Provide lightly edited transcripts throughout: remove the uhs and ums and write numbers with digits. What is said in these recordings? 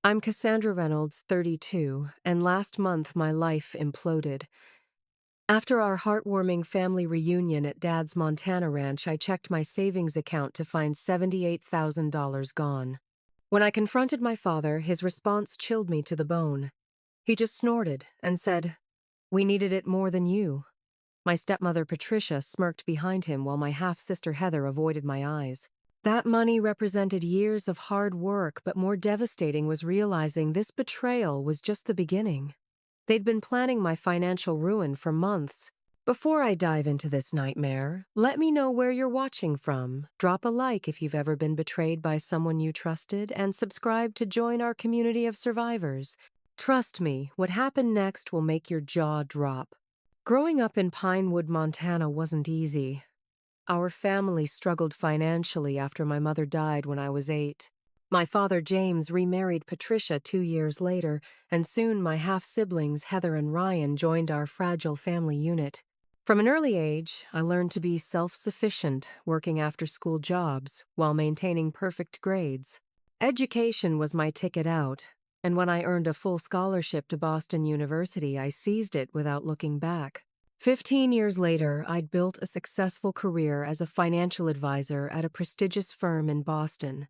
I'm Cassandra Reynolds, 32, and last month my life imploded. After our heartwarming family reunion at Dad's Montana ranch, I checked my savings account to find $78,000 gone. When I confronted my father, his response chilled me to the bone. He just snorted and said, "We needed it more than you." My stepmother Patricia smirked behind him while my half-sister Heather avoided my eyes. That money represented years of hard work, but more devastating was realizing this betrayal was just the beginning. They'd been planning my financial ruin for months. Before I dive into this nightmare, let me know where you're watching from. Drop a like if you've ever been betrayed by someone you trusted, and subscribe to join our community of survivors. Trust me, what happened next will make your jaw drop. Growing up in Pinewood, Montana wasn't easy. Our family struggled financially after my mother died when I was 8. My father, James, remarried Patricia 2 years later, and soon my half-siblings, Heather and Ryan, joined our fragile family unit. From an early age, I learned to be self-sufficient, working after-school jobs while maintaining perfect grades. Education was my ticket out, and when I earned a full scholarship to Boston University, I seized it without looking back. 15 years later, I'd built a successful career as a financial advisor at a prestigious firm in Boston.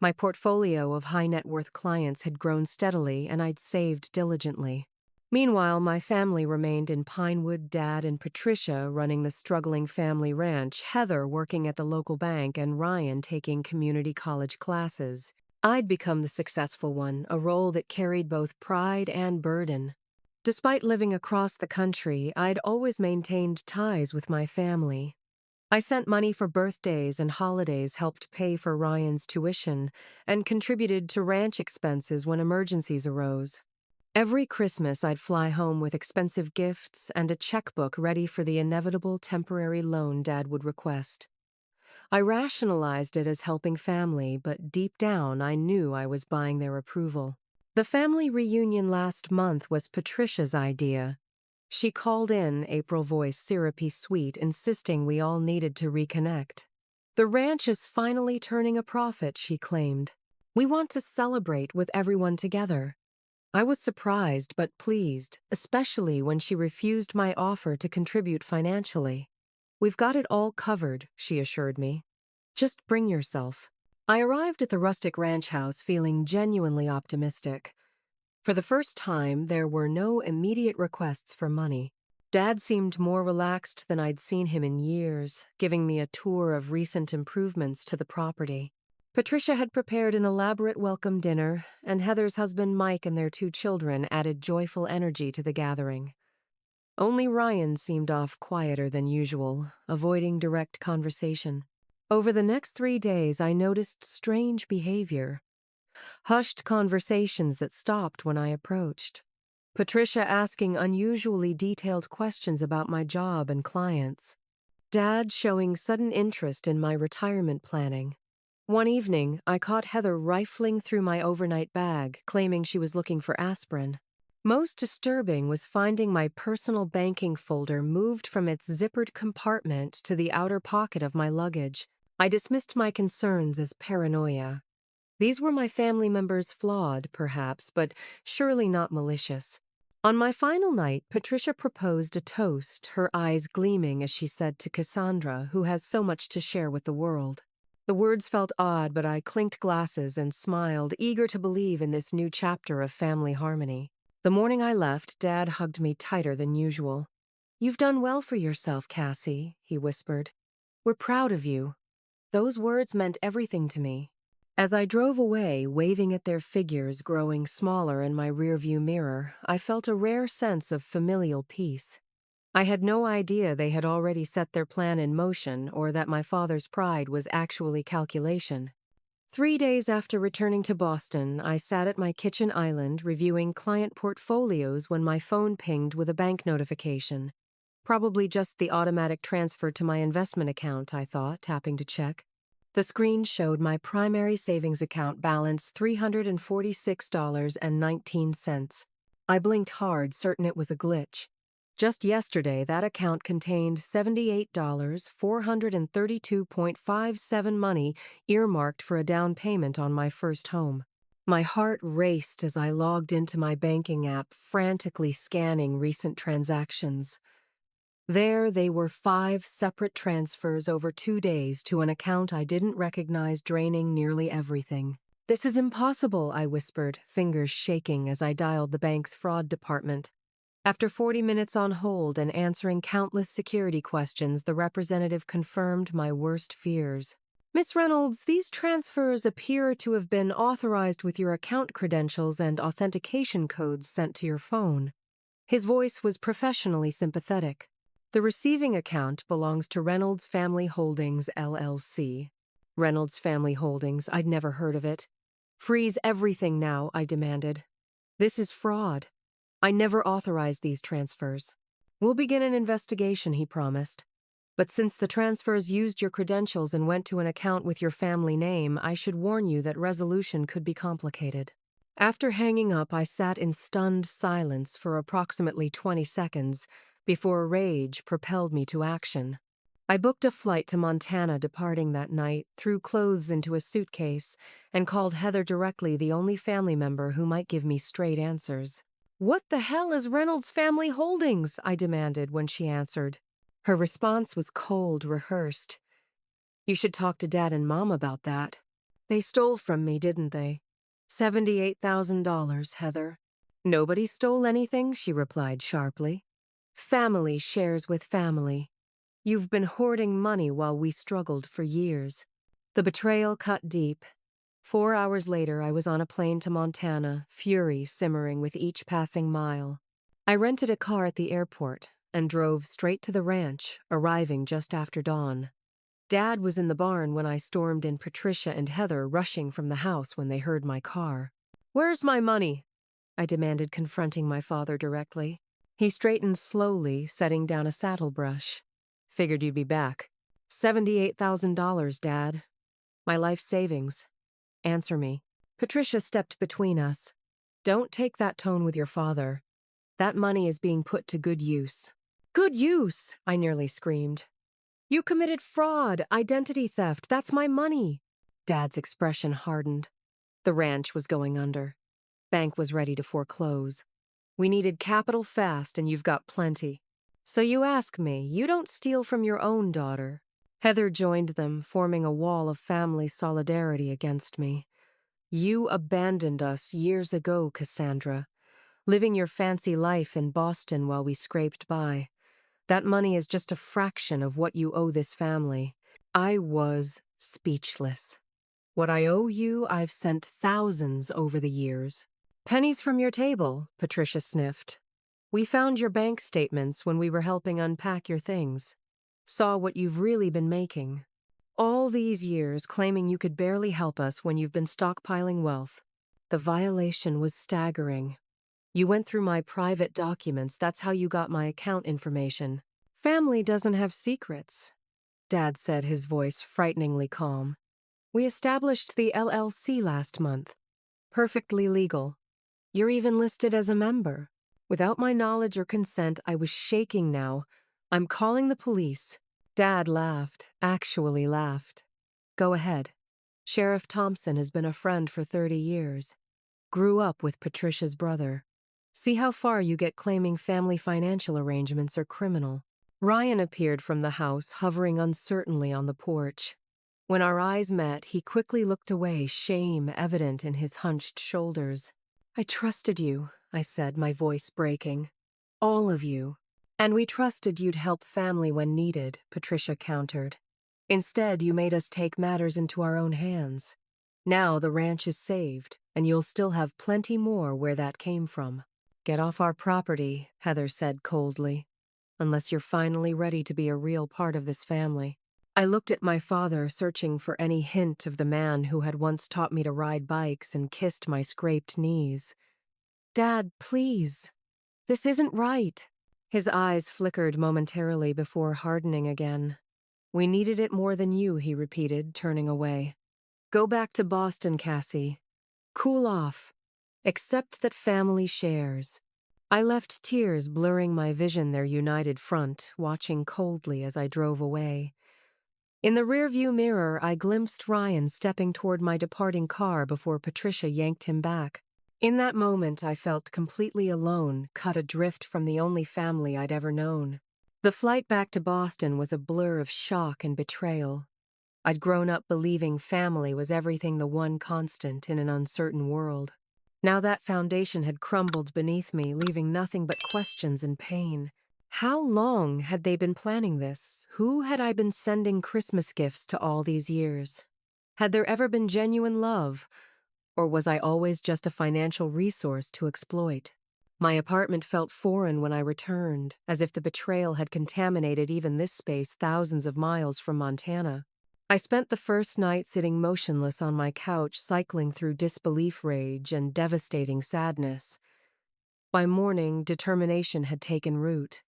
My portfolio of high-net-worth clients had grown steadily, and I'd saved diligently. Meanwhile, my family remained in Pinewood, Dad and Patricia running the struggling family ranch, Heather working at the local bank, and Ryan taking community college classes. I'd become the successful one, a role that carried both pride and burden. Despite living across the country, I'd always maintained ties with my family. I sent money for birthdays and holidays, helped pay for Ryan's tuition, and contributed to ranch expenses when emergencies arose. Every Christmas, I'd fly home with expensive gifts and a checkbook ready for the inevitable temporary loan Dad would request. I rationalized it as helping family, but deep down, I knew I was buying their approval. The family reunion last month was Patricia's idea. She called in, April voice syrupy sweet, insisting we all needed to reconnect. "The ranch is finally turning a profit," she claimed. "We want to celebrate with everyone together." I was surprised but pleased, especially when she refused my offer to contribute financially. "We've got it all covered," she assured me. "Just bring yourself." I arrived at the rustic ranch house feeling genuinely optimistic. For the first time, there were no immediate requests for money. Dad seemed more relaxed than I'd seen him in years, giving me a tour of recent improvements to the property. Patricia had prepared an elaborate welcome dinner, and Heather's husband Mike and their 2 children added joyful energy to the gathering. Only Ryan seemed off quieter than usual, avoiding direct conversation. Over the next 3 days, I noticed strange behavior. Hushed conversations that stopped when I approached. Patricia asking unusually detailed questions about my job and clients. Dad showing sudden interest in my retirement planning. One evening, I caught Heather rifling through my overnight bag, claiming she was looking for aspirin. Most disturbing was finding my personal banking folder moved from its zippered compartment to the outer pocket of my luggage. I dismissed my concerns as paranoia. These were my family members, flawed, perhaps, but surely not malicious. On my final night, Patricia proposed a toast, her eyes gleaming as she said to Cassandra, who has so much to share with the world. The words felt odd, but I clinked glasses and smiled, eager to believe in this new chapter of family harmony. The morning I left, Dad hugged me tighter than usual. "You've done well for yourself, Cassie," he whispered. "We're proud of you." Those words meant everything to me. As I drove away, waving at their figures growing smaller in my rearview mirror, I felt a rare sense of familial peace. I had no idea they had already set their plan in motion or that my father's pride was actually calculation. 3 days after returning to Boston, I sat at my kitchen island reviewing client portfolios when my phone pinged with a bank notification. Probably just the automatic transfer to my investment account, I thought, tapping to check. The screen showed my primary savings account balance $346.19. I blinked hard, certain it was a glitch. Just yesterday, that account contained $78,432.57 money earmarked for a down payment on my first home. My heart raced as I logged into my banking app, frantically scanning recent transactions. There they were, 5 separate transfers over 2 days to an account I didn't recognize, draining nearly everything. "This is impossible," I whispered, fingers shaking as I dialed the bank's fraud department. After 40 minutes on hold and answering countless security questions, the representative confirmed my worst fears. "Miss Reynolds, these transfers appear to have been authorized with your account credentials and authentication codes sent to your phone." His voice was professionally sympathetic. "The receiving account belongs to Reynolds Family Holdings, LLC. Reynolds Family Holdings, I'd never heard of it. "Freeze everything now," I demanded. "This is fraud. I never authorized these transfers." "We'll begin an investigation," he promised. "But since the transfers used your credentials and went to an account with your family name, I should warn you that resolution could be complicated." After hanging up, I sat in stunned silence for approximately 20 seconds before rage propelled me to action. I booked a flight to Montana departing that night, threw clothes into a suitcase, and called Heather directly, the only family member who might give me straight answers. "What the hell is Reynolds Family Holdings?" I demanded when she answered. Her response was cold, rehearsed. "You should talk to Dad and Mom about that. They stole from me, didn't they? $78,000, Heather." "Nobody stole anything," she replied sharply. "Family shares with family. You've been hoarding money while we struggled for years." The betrayal cut deep. 4 hours later, I was on a plane to Montana, fury simmering with each passing mile. I rented a car at the airport and drove straight to the ranch, arriving just after dawn. Dad was in the barn when I stormed in, Patricia and Heather rushing from the house when they heard my car. "Where's my money?" I demanded, confronting my father directly. He straightened slowly, setting down a saddle brush. "Figured you'd be back." $78,000, Dad. My life savings. Answer me." Patricia stepped between us. "Don't take that tone with your father. That money is being put to good use." "Good use!" I nearly screamed. "You committed fraud, identity theft. That's my money." Dad's expression hardened. The ranch was going under. Bank was ready to foreclose. We needed capital fast, and you've got plenty. "So you ask me, you don't steal from your own daughter." Heather joined them, forming a wall of family solidarity against me. "You abandoned us years ago, Cassandra, living your fancy life in Boston while we scraped by. That money is just a fraction of what you owe this family." I was speechless. "What I owe you, I've sent thousands over the years." "Pennies from your table," Patricia sniffed. "We found your bank statements when we were helping unpack your things. Saw what you've really been making. All these years claiming you could barely help us when you've been stockpiling wealth." The violation was staggering. "You went through my private documents. That's how you got my account information." "Family doesn't have secrets," Dad said, his voice frighteningly calm. "We established the LLC last month. Perfectly legal. You're even listed as a member. Without my knowledge or consent." I was shaking now. "I'm calling the police." Dad laughed, actually laughed. "Go ahead. Sheriff Thompson has been a friend for 30 years. Grew up with Patricia's brother. See how far you get claiming family financial arrangements are criminal." Ryan appeared from the house, hovering uncertainly on the porch. When our eyes met, he quickly looked away, shame evident in his hunched shoulders. "I trusted you," I said, my voice breaking. "All of you. And we trusted you'd help family when needed," Patricia countered. "Instead, you made us take matters into our own hands. Now the ranch is saved, and you'll still have plenty more where that came from." "Get off our property," Heather said coldly, "unless you're finally ready to be a real part of this family." I looked at my father, searching for any hint of the man who had once taught me to ride bikes and kissed my scraped knees. "Dad, please. This isn't right." His eyes flickered momentarily before hardening again. "We needed it more than you," he repeated, turning away. "Go back to Boston, Cassie. Cool off. Accept that family shares." I left, tears blurring my vision, their united front, watching coldly as I drove away. In the rearview mirror, I glimpsed Ryan stepping toward my departing car before Patricia yanked him back. In that moment, I felt completely alone, cut adrift from the only family I'd ever known. The flight back to Boston was a blur of shock and betrayal. I'd grown up believing family was everything, the one constant in an uncertain world. Now that foundation had crumbled beneath me, leaving nothing but questions and pain. How long had they been planning this? Who had I been sending Christmas gifts to all these years? Had there ever been genuine love? Or was I always just a financial resource to exploit? My apartment felt foreign when I returned, as if the betrayal had contaminated even this space thousands of miles from Montana. I spent the first night sitting motionless on my couch, cycling through disbelief, rage, and devastating sadness. By morning, determination had taken root.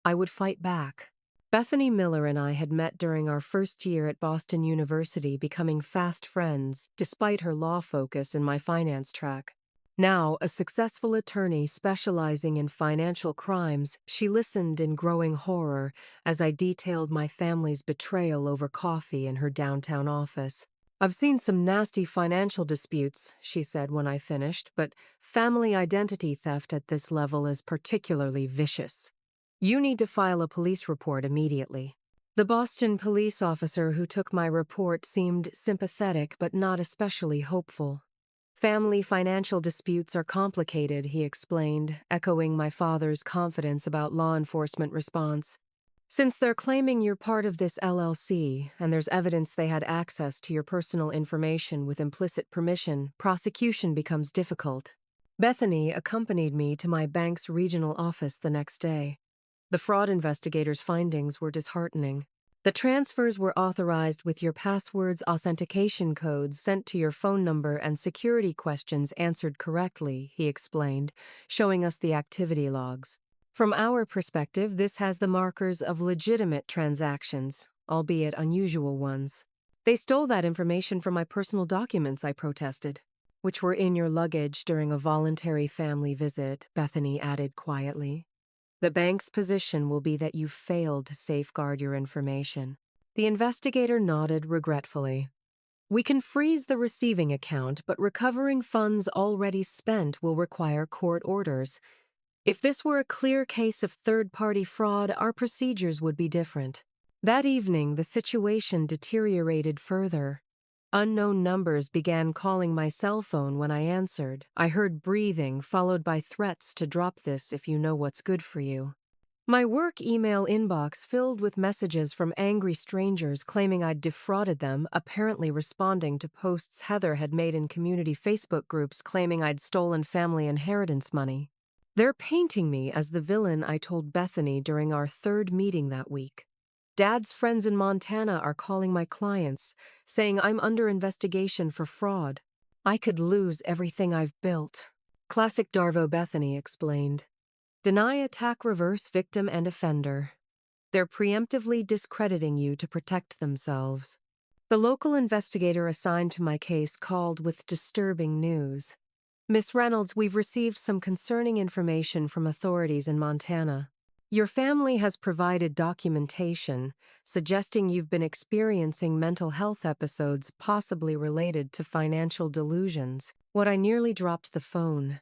I would fight back. Bethany Miller and I had met during our first year at Boston University, becoming fast friends, despite her law focus and my finance track. Now, a successful attorney specializing in financial crimes, she listened in growing horror as I detailed my family's betrayal over coffee in her downtown office. "I've seen some nasty financial disputes," she said when I finished, "but family identity theft at this level is particularly vicious. You need to file a police report immediately." The Boston police officer who took my report seemed sympathetic but not especially hopeful. "Family financial disputes are complicated," he explained, echoing my father's confidence about law enforcement response. "Since they're claiming you're part of this LLC, and there's evidence they had access to your personal information with implicit permission, prosecution becomes difficult." Bethany accompanied me to my bank's regional office the next day. The fraud investigator's findings were disheartening. "The transfers were authorized with your passwords, authentication codes sent to your phone number, and security questions answered correctly," he explained, showing us the activity logs. "From our perspective, this has the markers of legitimate transactions, albeit unusual ones." "They stole that information from my personal documents," I protested. "Which were in your luggage during a voluntary family visit," Bethany added quietly. "The bank's position will be that you failed to safeguard your information." The investigator nodded regretfully. "We can freeze the receiving account, but recovering funds already spent will require court orders. If this were a clear case of third-party fraud, our procedures would be different." That evening, the situation deteriorated further. Unknown numbers began calling my cell phone when I answered. I heard breathing, followed by threats to drop this if you know what's good for you. My work email inbox filled with messages from angry strangers claiming I'd defrauded them, apparently responding to posts Heather had made in community Facebook groups claiming I'd stolen family inheritance money. They're painting me as the villain I told Bethany during our third meeting that week. Dad's friends in Montana are calling my clients, saying I'm under investigation for fraud. I could lose everything I've built. Classic Darvo, Bethany explained. Deny, attack, reverse, victim, and offender. They're preemptively discrediting you to protect themselves. The local investigator assigned to my case called with disturbing news. "Miss Reynolds, we've received some concerning information from authorities in Montana. Your family has provided documentation suggesting you've been experiencing mental health episodes possibly related to financial delusions." I nearly dropped the phone.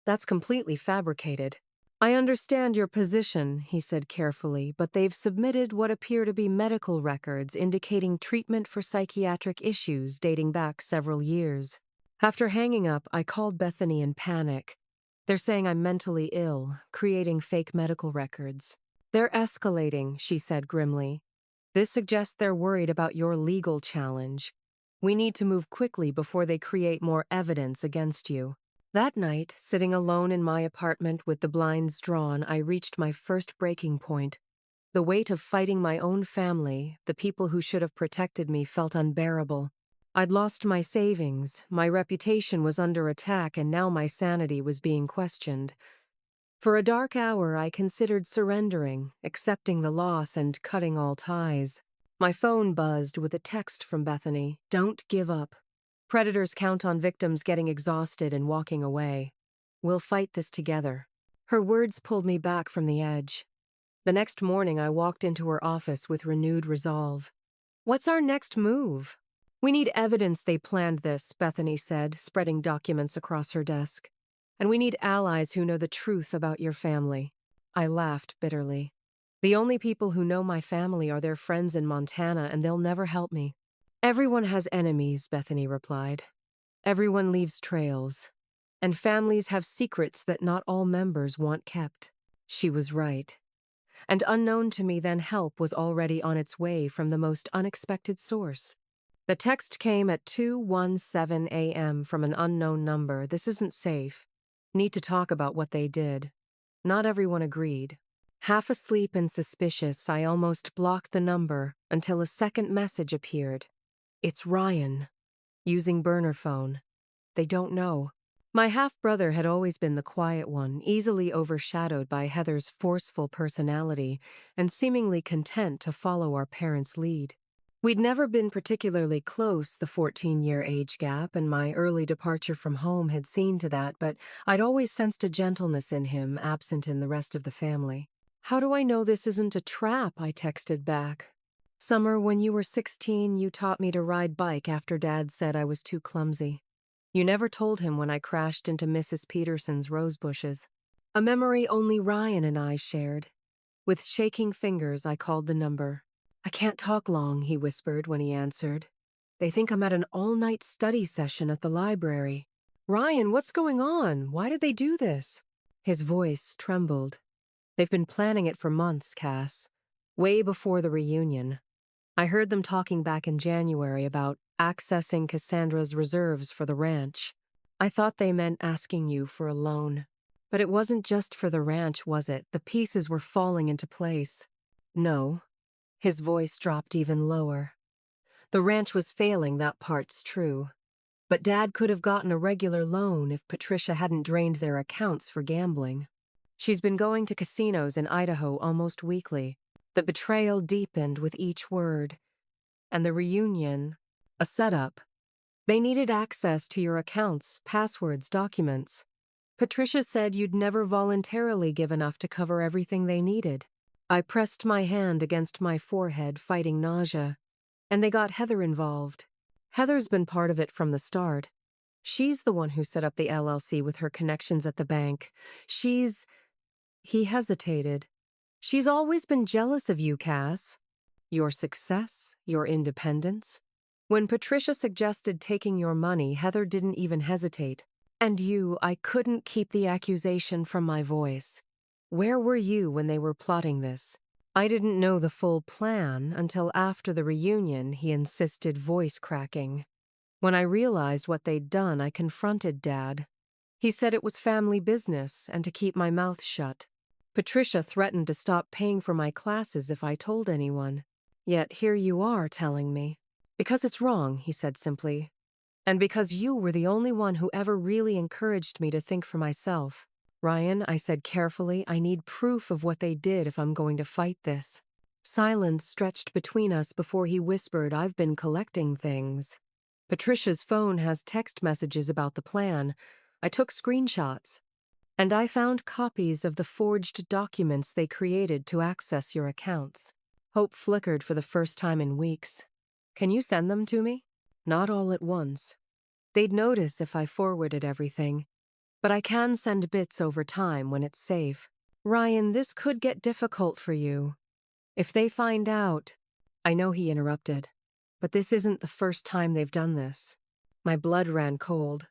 "That's completely fabricated." "I understand your position," he said carefully, "but they've submitted what appear to be medical records indicating treatment for psychiatric issues dating back several years." After hanging up, I called Bethany in panic. "They're saying I'm mentally ill, creating fake medical records." "They're escalating," she said grimly. "This suggests they're worried about your legal challenge. We need to move quickly before they create more evidence against you." That night, sitting alone in my apartment with the blinds drawn, I reached my first breaking point. The weight of fighting my own family, the people who should have protected me, felt unbearable. I'd lost my savings, my reputation was under attack, and now my sanity was being questioned. For a dark hour, I considered surrendering, accepting the loss, and cutting all ties. My phone buzzed with a text from Bethany. "Don't give up. Predators count on victims getting exhausted and walking away. We'll fight this together." Her words pulled me back from the edge. The next morning, I walked into her office with renewed resolve. What's our next move? We need evidence they planned this, Bethany said, spreading documents across her desk. And we need allies who know the truth about your family. I laughed bitterly. The only people who know my family are their friends in Montana, and they'll never help me. Everyone has enemies, Bethany replied. Everyone leaves trails. And families have secrets that not all members want kept. She was right. And unknown to me then, help was already on its way from the most unexpected source. The text came at 2:17 a.m. from an unknown number. This isn't safe. Need to talk about what they did. Not everyone agreed. Half asleep and suspicious, I almost blocked the number until a second message appeared. It's Ryan. Using burner phone. They don't know. My half-brother had always been the quiet one, easily overshadowed by Heather's forceful personality and seemingly content to follow our parents' lead. We'd never been particularly close, the 14-year age gap, and my early departure from home had seen to that, but I'd always sensed a gentleness in him, absent in the rest of the family. How do I know this isn't a trap? I texted back. Summer, when you were 16, you taught me to ride bike after Dad said I was too clumsy. You never told him when I crashed into Mrs. Peterson's rose bushes. A memory only Ryan and I shared. With shaking fingers, I called the number. I can't talk long, he whispered when he answered. They think I'm at an all-night study session at the library. Ryan, what's going on? Why did they do this? His voice trembled. They've been planning it for months, Cass. Way before the reunion. I heard them talking back in January about accessing Cassandra's reserves for the ranch. I thought they meant asking you for a loan. But it wasn't just for the ranch, was it? The pieces were falling into place. No. His voice dropped even lower. The ranch was failing, that part's true. But Dad could have gotten a regular loan if Patricia hadn't drained their accounts for gambling. She's been going to casinos in Idaho almost weekly. The betrayal deepened with each word. And the reunion, a setup. They needed access to your accounts, passwords, documents. Patricia said you'd never voluntarily give enough to cover everything they needed. I pressed my hand against my forehead, fighting nausea. And they got Heather involved. Heather's been part of it from the start. She's the one who set up the LLC with her connections at the bank. He hesitated. She's always been jealous of you, Cass. Your success, your independence. When Patricia suggested taking your money, Heather didn't even hesitate. And I couldn't keep the accusation from my voice. Where were you when they were plotting this? I didn't know the full plan until after the reunion, he insisted, voice cracking. When I realized what they'd done, I confronted Dad. He said it was family business and to keep my mouth shut. Patricia threatened to stop paying for my classes if I told anyone. Yet here you are telling me. Because it's wrong, he said simply. And because you were the only one who ever really encouraged me to think for myself. Ryan, I said carefully, I need proof of what they did if I'm going to fight this. Silence stretched between us before he whispered, I've been collecting things. Patricia's phone has text messages about the plan. I took screenshots. And I found copies of the forged documents they created to access your accounts. Hope flickered for the first time in weeks. Can you send them to me? Not all at once. They'd notice if I forwarded everything. But I can send bits over time when it's safe. Ryan, this could get difficult for you. If they find out... I know he interrupted. But this isn't the first time they've done this. My blood ran cold.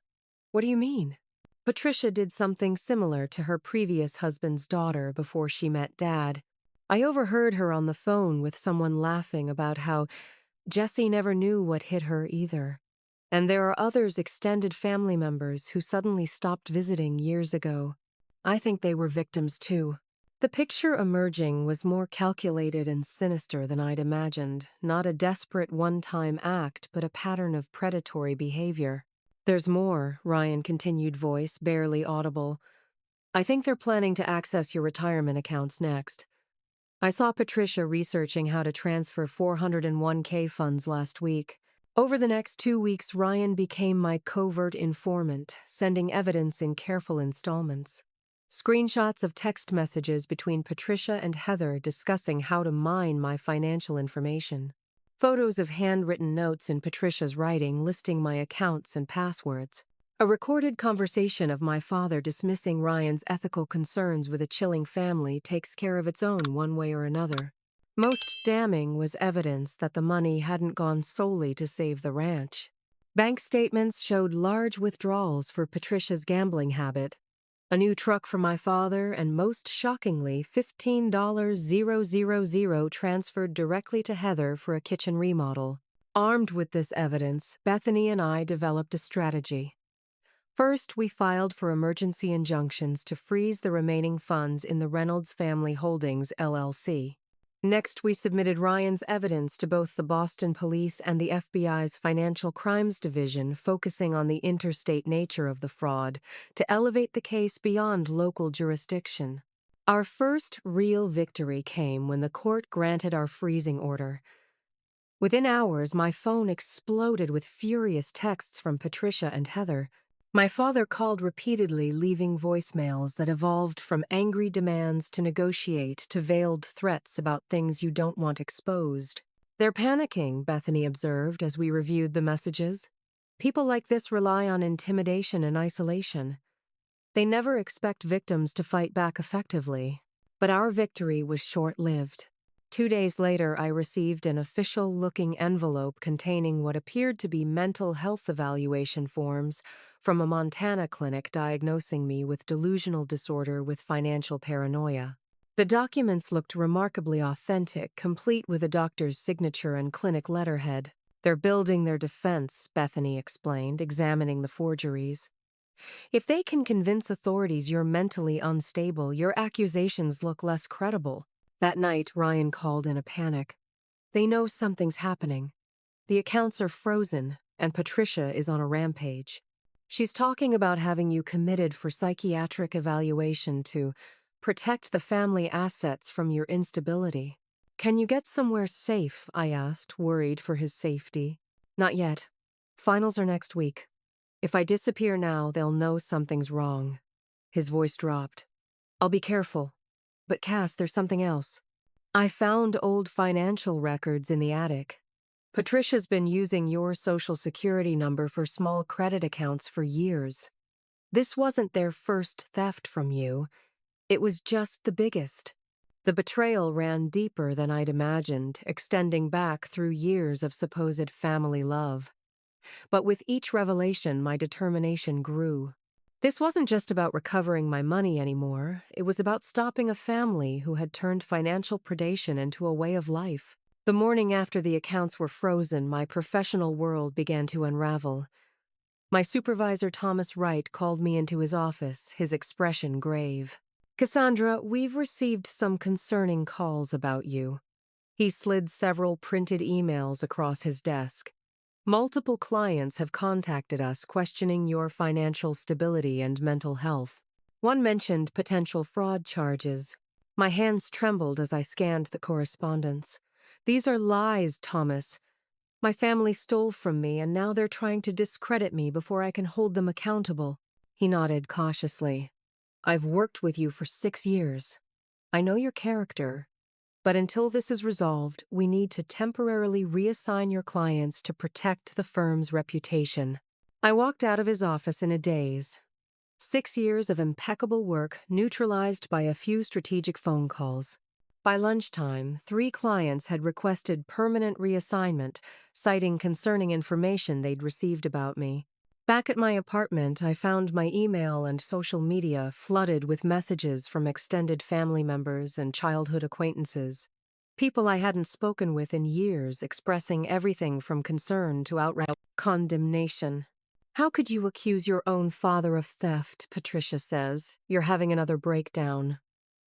What do you mean? Patricia did something similar to her previous husband's daughter before she met Dad. I overheard her on the phone with someone laughing about how Jessie never knew what hit her either. And there are others, extended family members, who suddenly stopped visiting years ago. I think they were victims too. The picture emerging was more calculated and sinister than I'd imagined, not a desperate one-time act, but a pattern of predatory behavior. There's more, Ryan continued, voice barely audible. I think they're planning to access your retirement accounts next. I saw Patricia researching how to transfer 401k funds last week. Over the next 2 weeks, Ryan became my covert informant, sending evidence in careful installments. Screenshots of text messages between Patricia and Heather discussing how to mine my financial information. Photos of handwritten notes in Patricia's writing listing my accounts and passwords. A recorded conversation of my father dismissing Ryan's ethical concerns with a chilling family takes care of its own one way or another. Most damning was evidence that the money hadn't gone solely to save the ranch. Bank statements showed large withdrawals for Patricia's gambling habit, a new truck for my father, and most shockingly, $15,000 transferred directly to Heather for a kitchen remodel. Armed with this evidence, Bethany and I developed a strategy. First, we filed for emergency injunctions to freeze the remaining funds in the Reynolds Family Holdings, LLC. Next, we submitted Ryan's evidence to both the Boston Police and the FBI's Financial Crimes Division, focusing on the interstate nature of the fraud, to elevate the case beyond local jurisdiction. Our first real victory came when the court granted our freezing order. Within hours, my phone exploded with furious texts from Patricia and Heather. My father called repeatedly, leaving voicemails that evolved from angry demands to negotiate to veiled threats about things you don't want exposed. "They're panicking," Bethany observed as we reviewed the messages. "People like this rely on intimidation and isolation. They never expect victims to fight back effectively." But our victory was short-lived. 2 days later, I received an official-looking envelope containing what appeared to be mental health evaluation forms from a Montana clinic diagnosing me with delusional disorder with financial paranoia. The documents looked remarkably authentic, complete with a doctor's signature and clinic letterhead. "They're building their defense," Bethany explained, examining the forgeries. "If they can convince authorities you're mentally unstable, your accusations look less credible." That night, Ryan called in a panic. "They know something's happening. The accounts are frozen, and Patricia is on a rampage. She's talking about having you committed for psychiatric evaluation to protect the family assets from your instability." "Can you get somewhere safe?" I asked, worried for his safety. "Not yet. Finals are next week. If I disappear now, they'll know something's wrong." His voice dropped. "I'll be careful. But Cass, there's something else. I found old financial records in the attic. Patricia's been using your social security number for small credit accounts for years. This wasn't their first theft from you. It was just the biggest. The betrayal ran deeper than I'd imagined, extending back through years of supposed family love. But with each revelation, my determination grew. This wasn't just about recovering my money anymore. It was about stopping a family who had turned financial predation into a way of life. The morning after the accounts were frozen, my professional world began to unravel. My supervisor, Thomas Wright, called me into his office, his expression grave. "Cassandra, we've received some concerning calls about you." He slid several printed emails across his desk. "Multiple clients have contacted us questioning your financial stability and mental health. One mentioned potential fraud charges." My hands trembled as I scanned the correspondence. "These are lies, Thomas. My family stole from me, and now they're trying to discredit me before I can hold them accountable." He nodded cautiously. "I've worked with you for 6 years. I know your character. But until this is resolved, we need to temporarily reassign your clients to protect the firm's reputation." I walked out of his office in a daze. 6 years of impeccable work neutralized by a few strategic phone calls. By lunchtime, 3 clients had requested permanent reassignment, citing concerning information they'd received about me. Back at my apartment, I found my email and social media flooded with messages from extended family members and childhood acquaintances. People I hadn't spoken with in years, expressing everything from concern to outright condemnation. "How could you accuse your own father of theft?" Patricia says. "You're having another breakdown.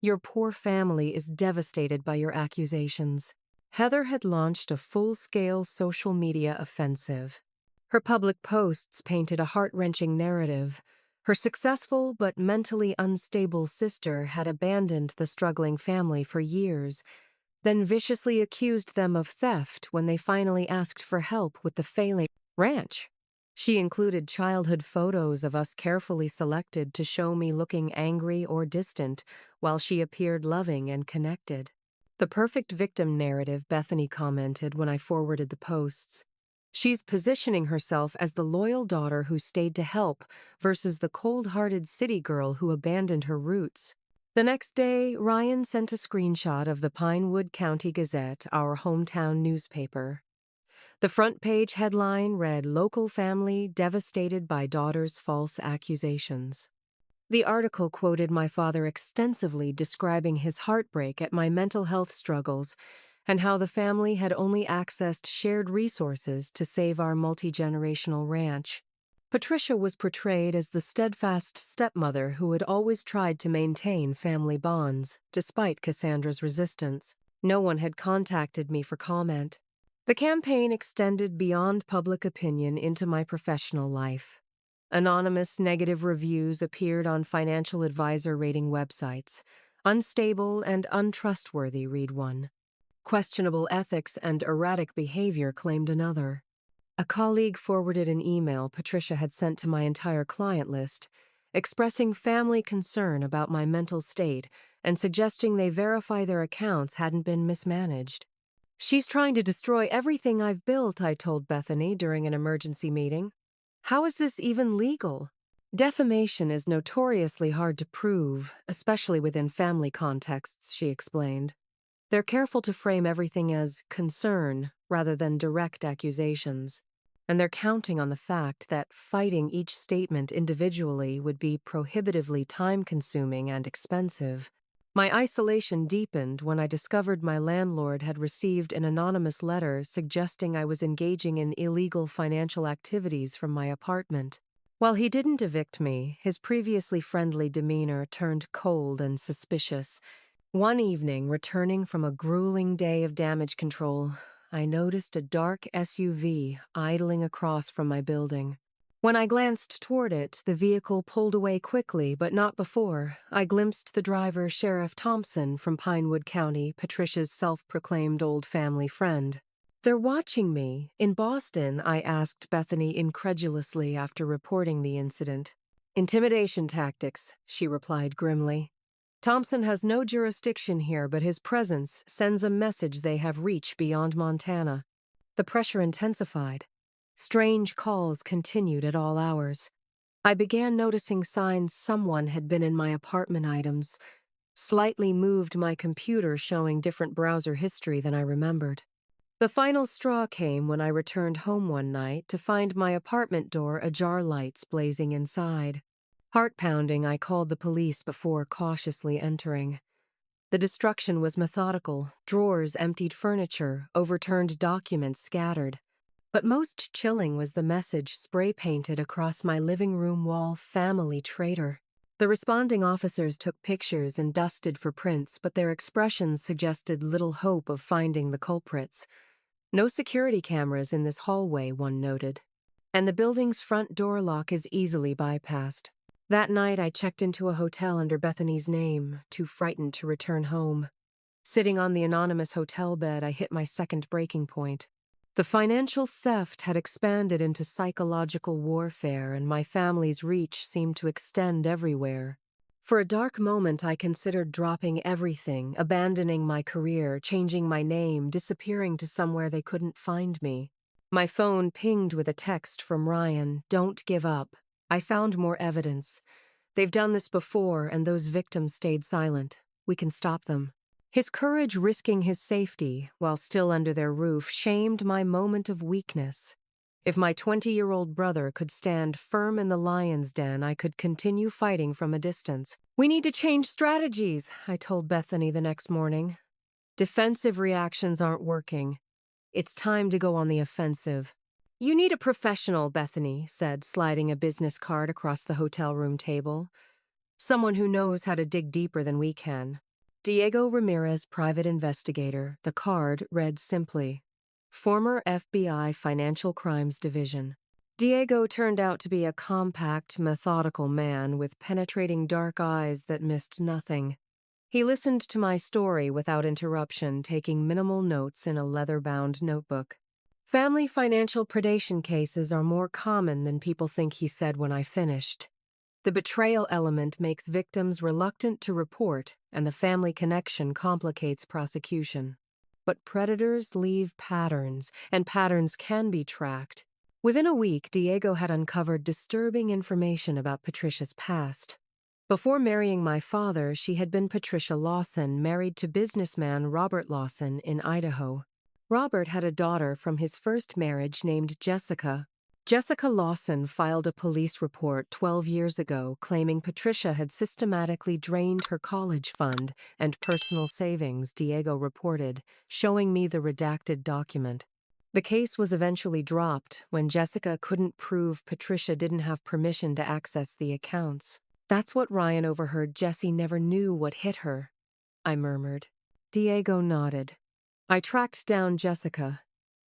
Your poor family is devastated by your accusations." Heather had launched a full-scale social media offensive. Her public posts painted a heart-wrenching narrative. Her successful but mentally unstable sister had abandoned the struggling family for years, then viciously accused them of theft when they finally asked for help with the failing ranch. She included childhood photos of us carefully selected to show me looking angry or distant, while she appeared loving and connected. The perfect victim narrative, Bethany commented when I forwarded the posts. She's positioning herself as the loyal daughter who stayed to help versus the cold-hearted city girl who abandoned her roots. The next day, Ryan sent a screenshot of the Pinewood County Gazette, our hometown newspaper. The front page headline read, "Local family devastated by daughter's false accusations." The article quoted my father extensively, describing his heartbreak at my mental health struggles and how the family had only accessed shared resources to save our multi-generational ranch. Patricia was portrayed as the steadfast stepmother who had always tried to maintain family bonds, despite Cassandra's resistance. No one had contacted me for comment. The campaign extended beyond public opinion into my professional life. Anonymous negative reviews appeared on financial advisor rating websites. Unstable and untrustworthy, read one. Questionable ethics and erratic behavior, claimed another. A colleague forwarded an email Patricia had sent to my entire client list, expressing family concern about my mental state and suggesting they verify their accounts hadn't been mismanaged. "She's trying to destroy everything I've built," I told Bethany during an emergency meeting. "How is this even legal?" "Defamation is notoriously hard to prove, especially within family contexts," she explained. "They're careful to frame everything as concern rather than direct accusations. And they're counting on the fact that fighting each statement individually would be prohibitively time-consuming and expensive." My isolation deepened when I discovered my landlord had received an anonymous letter suggesting I was engaging in illegal financial activities from my apartment. While he didn't evict me, his previously friendly demeanor turned cold and suspicious. One evening, returning from a grueling day of damage control, I noticed a dark SUV idling across from my building. When I glanced toward it, the vehicle pulled away quickly, but not before I glimpsed the driver, Sheriff Thompson from Pinewood County, Patricia's self-proclaimed old family friend. "They're watching me. In Boston?" I asked Bethany incredulously after reporting the incident. "Intimidation tactics," she replied grimly. "Thompson has no jurisdiction here, but his presence sends a message they have reach beyond Montana." The pressure intensified. Strange calls continued at all hours. I began noticing signs someone had been in my apartment items, slightly moved my computer showing different browser history than I remembered. The final straw came when I returned home one night to find my apartment door ajar, lights blazing inside. Heart pounding, I called the police before cautiously entering. The destruction was methodical: drawers, emptied furniture, overturned documents scattered. But most chilling was the message spray-painted across my living room wall: "Family traitor." The responding officers took pictures and dusted for prints, but their expressions suggested little hope of finding the culprits. "No security cameras in this hallway," one noted. "And the building's front door lock is easily bypassed." That night I checked into a hotel under Bethany's name, too frightened to return home. Sitting on the anonymous hotel bed, I hit my second breaking point. The financial theft had expanded into psychological warfare, and my family's reach seemed to extend everywhere. For a dark moment, I considered dropping everything, abandoning my career, changing my name, disappearing to somewhere they couldn't find me. My phone pinged with a text from Ryan: "Don't give up. I found more evidence. They've done this before, and those victims stayed silent. We can stop them." His courage risking his safety while still under their roof shamed my moment of weakness. If my 20-year-old brother could stand firm in the lion's den, I could continue fighting from a distance. "We need to change strategies," I told Bethany the next morning. "Defensive reactions aren't working. It's time to go on the offensive." "You need a professional," Bethany said, sliding a business card across the hotel room table. "Someone who knows how to dig deeper than we can." Diego Ramirez, private investigator. The card read simply, "Former FBI Financial Crimes Division." Diego turned out to be a compact, methodical man with penetrating dark eyes that missed nothing. He listened to my story without interruption, taking minimal notes in a leather-bound notebook. "Family financial predation cases are more common than people think," he said when I finished. The betrayal element makes victims reluctant to report, and the family connection complicates prosecution. But predators leave patterns, and patterns can be tracked. Within a week, Diego had uncovered disturbing information about Patricia's past. Before marrying my father, she had been Patricia Lawson, married to businessman Robert Lawson in Idaho. Robert had a daughter from his first marriage named Jessica. Jessica Lawson filed a police report 12 years ago claiming Patricia had systematically drained her college fund and personal savings, Diego reported, showing me the redacted document. The case was eventually dropped when Jessica couldn't prove Patricia didn't have permission to access the accounts. That's what Ryan overheard. Jessie never knew what hit her, I murmured. Diego nodded. I tracked down Jessica.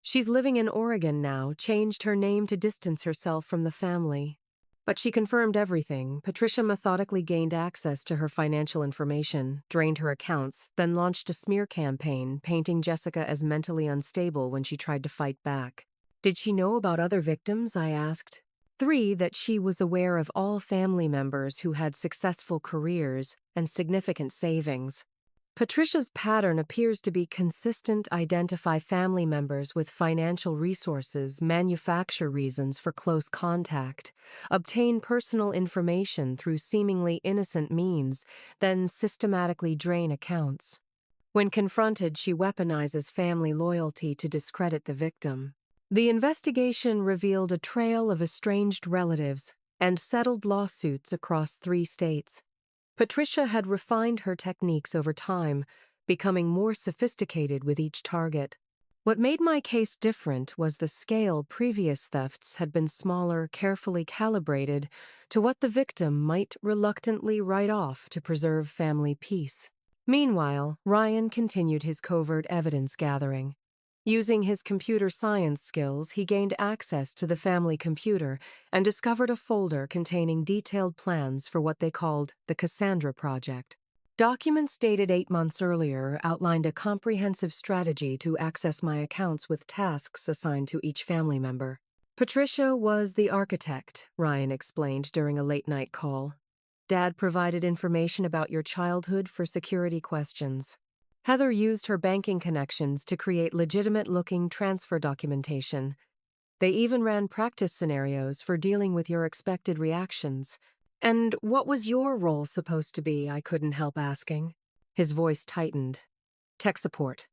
She's living in Oregon now, changed her name to distance herself from the family. But she confirmed everything. Patricia methodically gained access to her financial information, drained her accounts, then launched a smear campaign, painting Jessica as mentally unstable when she tried to fight back. Did she know about other victims? I asked. 3, that she was aware of all family members who had successful careers and significant savings. Patricia's pattern appears to be consistent: identify family members with financial resources, manufacture reasons for close contact, obtain personal information through seemingly innocent means, then systematically drain accounts. When confronted, she weaponizes family loyalty to discredit the victim. The investigation revealed a trail of estranged relatives and settled lawsuits across 3 states. Patricia had refined her techniques over time, becoming more sophisticated with each target. What made my case different was the scale. Previous thefts had been smaller, carefully calibrated to what the victim might reluctantly write off to preserve family peace. Meanwhile, Ryan continued his covert evidence gathering. Using his computer science skills, he gained access to the family computer and discovered a folder containing detailed plans for what they called the Cassandra project. Documents dated 8 months earlier outlined a comprehensive strategy to access my accounts with tasks assigned to each family member. Patricia was the architect, Ryan explained during a late-night call. Dad provided information about your childhood for security questions. Heather used her banking connections to create legitimate-looking transfer documentation. They even ran practice scenarios for dealing with your expected reactions. And what was your role supposed to be? I couldn't help asking. His voice tightened. Tech support.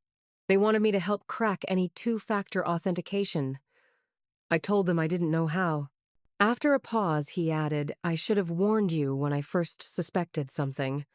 They wanted me to help crack any 2-factor authentication. I told them I didn't know how. After a pause, he added, I should have warned you when I first suspected something.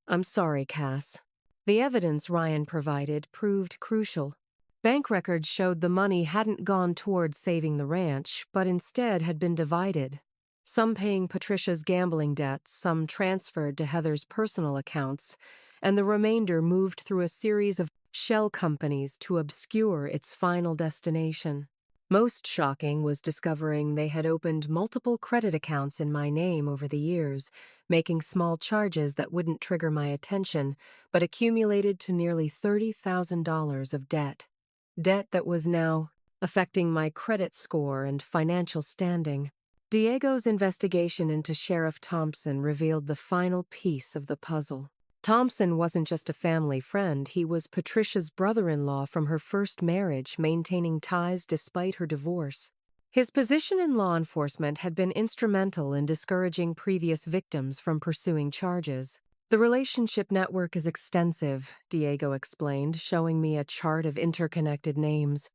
I'm sorry, Cass. The evidence Ryan provided proved crucial. Bank records showed the money hadn't gone towards saving the ranch, but instead had been divided. Some paying Patricia's gambling debts, some transferred to Heather's personal accounts, and the remainder moved through a series of shell companies to obscure its final destination. Most shocking was discovering they had opened multiple credit accounts in my name over the years, making small charges that wouldn't trigger my attention, but accumulated to nearly $30,000 of debt. Debt that was now affecting my credit score and financial standing. Diego's investigation into Sheriff Thompson revealed the final piece of the puzzle. Thompson wasn't just a family friend, he was Patricia's brother-in-law from her first marriage, maintaining ties despite her divorce. His position in law enforcement had been instrumental in discouraging previous victims from pursuing charges. The relationship network is extensive, Diego explained, showing me a chart of interconnected names.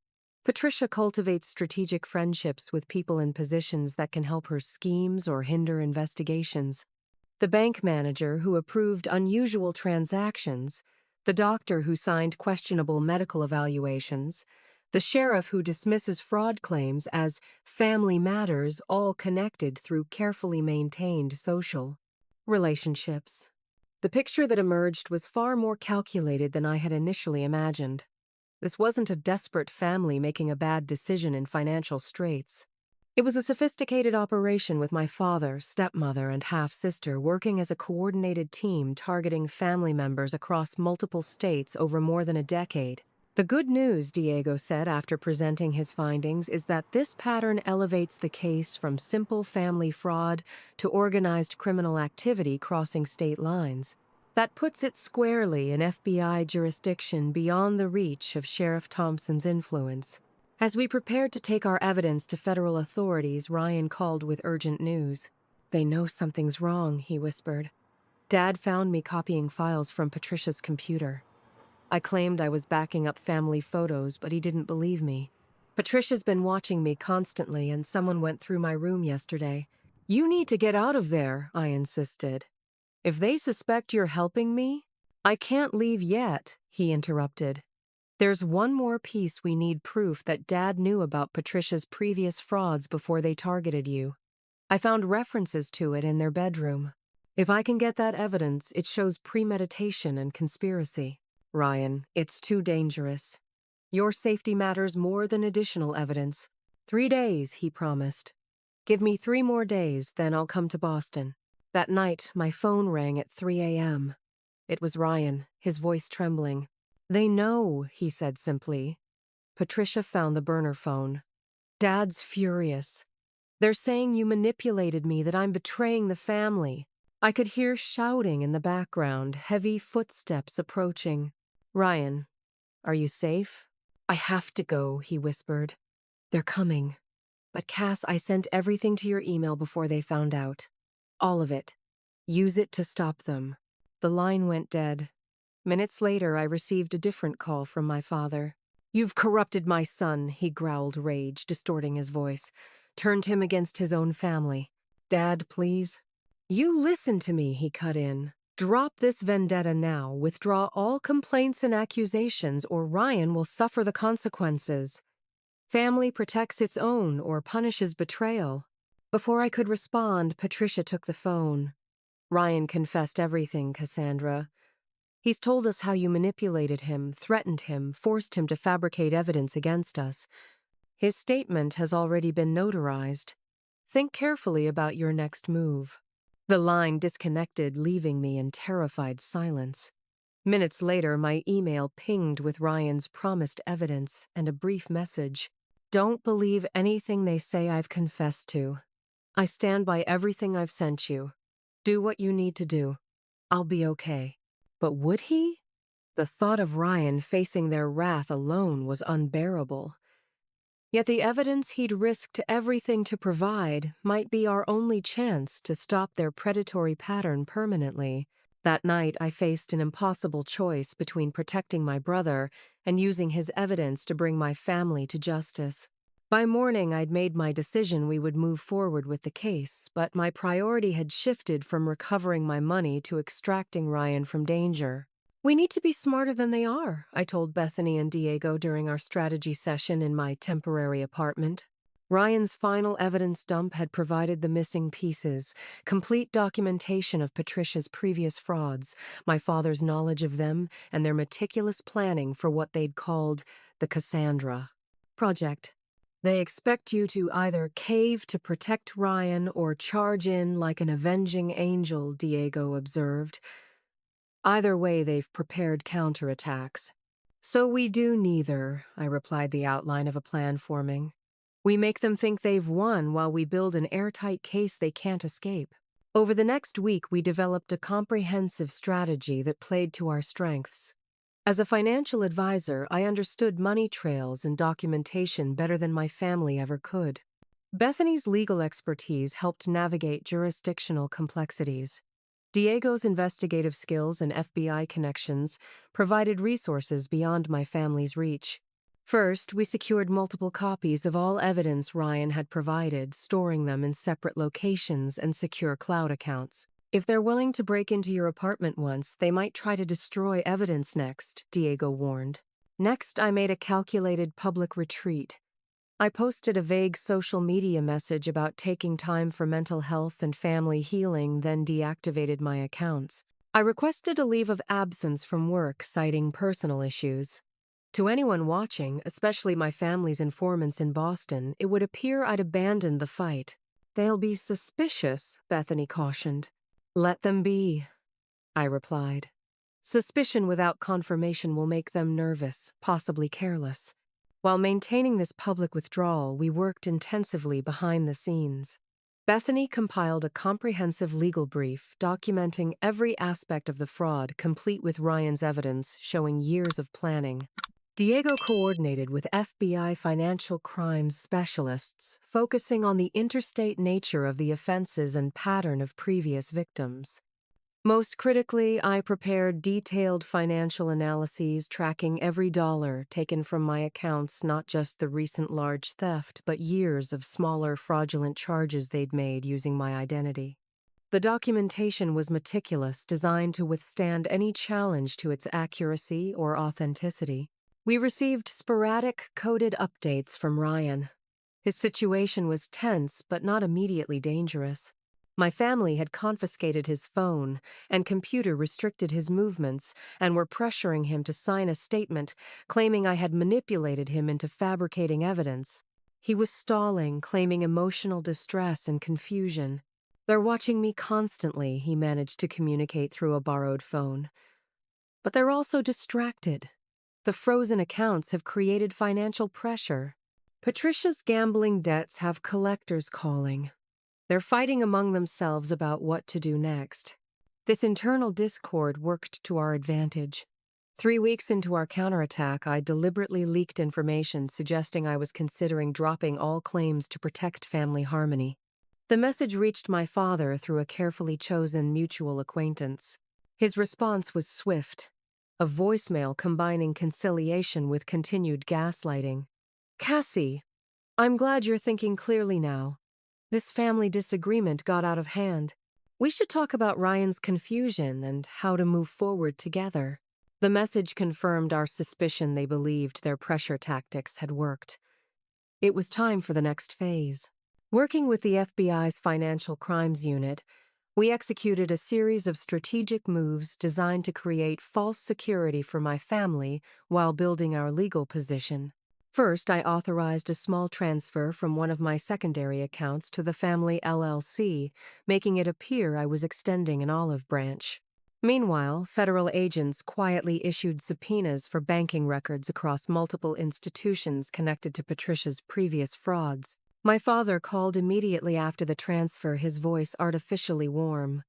Patricia cultivates strategic friendships with people in positions that can help her schemes or hinder investigations. The bank manager who approved unusual transactions, the doctor who signed questionable medical evaluations, the sheriff who dismisses fraud claims as family matters, all connected through carefully maintained social relationships. The picture that emerged was far more calculated than I had initially imagined. This wasn't a desperate family making a bad decision in financial straits. It was a sophisticated operation with my father, stepmother, and half-sister working as a coordinated team targeting family members across multiple states over more than a decade. The good news, Diego said after presenting his findings, is that this pattern elevates the case from simple family fraud to organized criminal activity crossing state lines. That puts it squarely in FBI jurisdiction beyond the reach of Sheriff Thompson's influence. As we prepared to take our evidence to federal authorities, Ryan called with urgent news. "They know something's wrong," he whispered. "Dad found me copying files from Patricia's computer." I claimed I was backing up family photos, but he didn't believe me. "Patricia's been watching me constantly, and someone went through my room yesterday." "You need to get out of there," I insisted. "If they suspect you're helping me—" "I can't leave yet," he interrupted. "There's one more piece we need: proof that Dad knew about Patricia's previous frauds before they targeted you. I found references to it in their bedroom. If I can get that evidence, it shows premeditation and conspiracy." "Ryan, it's too dangerous. Your safety matters more than additional evidence." 3 days, he promised. "Give me 3 more days, then I'll come to Boston." That night, my phone rang at 3 a.m. It was Ryan, his voice trembling. "They know," he said simply. Patricia found the burner phone. "Dad's furious. They're saying you manipulated me, that I'm betraying the family." I could hear shouting in the background, heavy footsteps approaching. "Ryan, are you safe?" "I have to go," he whispered. "They're coming. But Cass, I sent everything to your email before they found out. All of it. Use it to stop them." The line went dead. Minutes later, I received a different call from my father. "You've corrupted my son," he growled, rage distorting his voice. "Turned him against his own family." "Dad, please." "You listen to me," he cut in. "Drop this vendetta now, withdraw all complaints and accusations, or Ryan will suffer the consequences. Family protects its own or punishes betrayal." Before I could respond, Patricia took the phone. "Ryan confessed everything, Cassandra. He's told us how you manipulated him, threatened him, forced him to fabricate evidence against us. His statement has already been notarized. Think carefully about your next move." The line disconnected, leaving me in terrified silence. Minutes later, my email pinged with Ryan's promised evidence and a brief message. "Don't believe anything they say I've confessed to. I stand by everything I've sent you. Do what you need to do. I'll be okay." But would he? The thought of Ryan facing their wrath alone was unbearable. Yet the evidence he'd risked everything to provide might be our only chance to stop their predatory pattern permanently. That night, I faced an impossible choice between protecting my brother and using his evidence to bring my family to justice. By morning, I'd made my decision: we would move forward with the case, but my priority had shifted from recovering my money to extracting Ryan from danger. "We need to be smarter than they are," I told Bethany and Diego during our strategy session in my temporary apartment. Ryan's final evidence dump had provided the missing pieces: complete documentation of Patricia's previous frauds, my father's knowledge of them, and their meticulous planning for what they'd called the Cassandra project. "They expect you to either cave to protect Ryan or charge in like an avenging angel," Diego observed. "Either way, they've prepared counterattacks." "So we do neither," I replied, the outline of a plan forming. "We make them think they've won while we build an airtight case they can't escape." Over the next week, we developed a comprehensive strategy that played to our strengths. As a financial advisor, I understood money trails and documentation better than my family ever could. Bethany's legal expertise helped navigate jurisdictional complexities. Diego's investigative skills and FBI connections provided resources beyond my family's reach. First, we secured multiple copies of all evidence Ryan had provided, storing them in separate locations and secure cloud accounts. "If they're willing to break into your apartment once, they might try to destroy evidence next," Diego warned. Next, I made a calculated public retreat. I posted a vague social media message about taking time for mental health and family healing, then deactivated my accounts. I requested a leave of absence from work, citing personal issues. To anyone watching, especially my family's informants in Boston, it would appear I'd abandoned the fight. "They'll be suspicious," Bethany cautioned. "Let them be," I replied. Suspicion without confirmation will make them nervous, possibly careless. While maintaining this public withdrawal, we worked intensively behind the scenes. Bethany compiled a comprehensive legal brief documenting every aspect of the fraud, complete with Ryan's evidence showing years of planning. Diego coordinated with FBI financial crimes specialists, focusing on the interstate nature of the offenses and pattern of previous victims. Most critically, I prepared detailed financial analyses tracking every dollar taken from my accounts, not just the recent large theft, but years of smaller fraudulent charges they'd made using my identity. The documentation was meticulous, designed to withstand any challenge to its accuracy or authenticity. We received sporadic, coded updates from Ryan. His situation was tense, but not immediately dangerous. My family had confiscated his phone and computer, restricted his movements, and were pressuring him to sign a statement claiming I had manipulated him into fabricating evidence. He was stalling, claiming emotional distress and confusion. "They're watching me constantly," he managed to communicate through a borrowed phone. "But they're also distracted. The frozen accounts have created financial pressure. Patricia's gambling debts have collectors calling. They're fighting among themselves about what to do next." This internal discord worked to our advantage. 3 weeks into our counterattack, I deliberately leaked information suggesting I was considering dropping all claims to protect family harmony. The message reached my father through a carefully chosen mutual acquaintance. His response was swift, a voicemail combining conciliation with continued gaslighting. "Cassie, I'm glad you're thinking clearly now. This family disagreement got out of hand. We should talk about Ryan's confusion and how to move forward together." The message confirmed our suspicion they believed their pressure tactics had worked. It was time for the next phase. Working with the FBI's Financial Crimes Unit, we executed a series of strategic moves designed to create false security for my family while building our legal position. First, I authorized a small transfer from one of my secondary accounts to the family LLC, making it appear I was extending an olive branch. Meanwhile, federal agents quietly issued subpoenas for banking records across multiple institutions connected to Patricia's previous frauds. My father called immediately after the transfer, his voice artificially warm.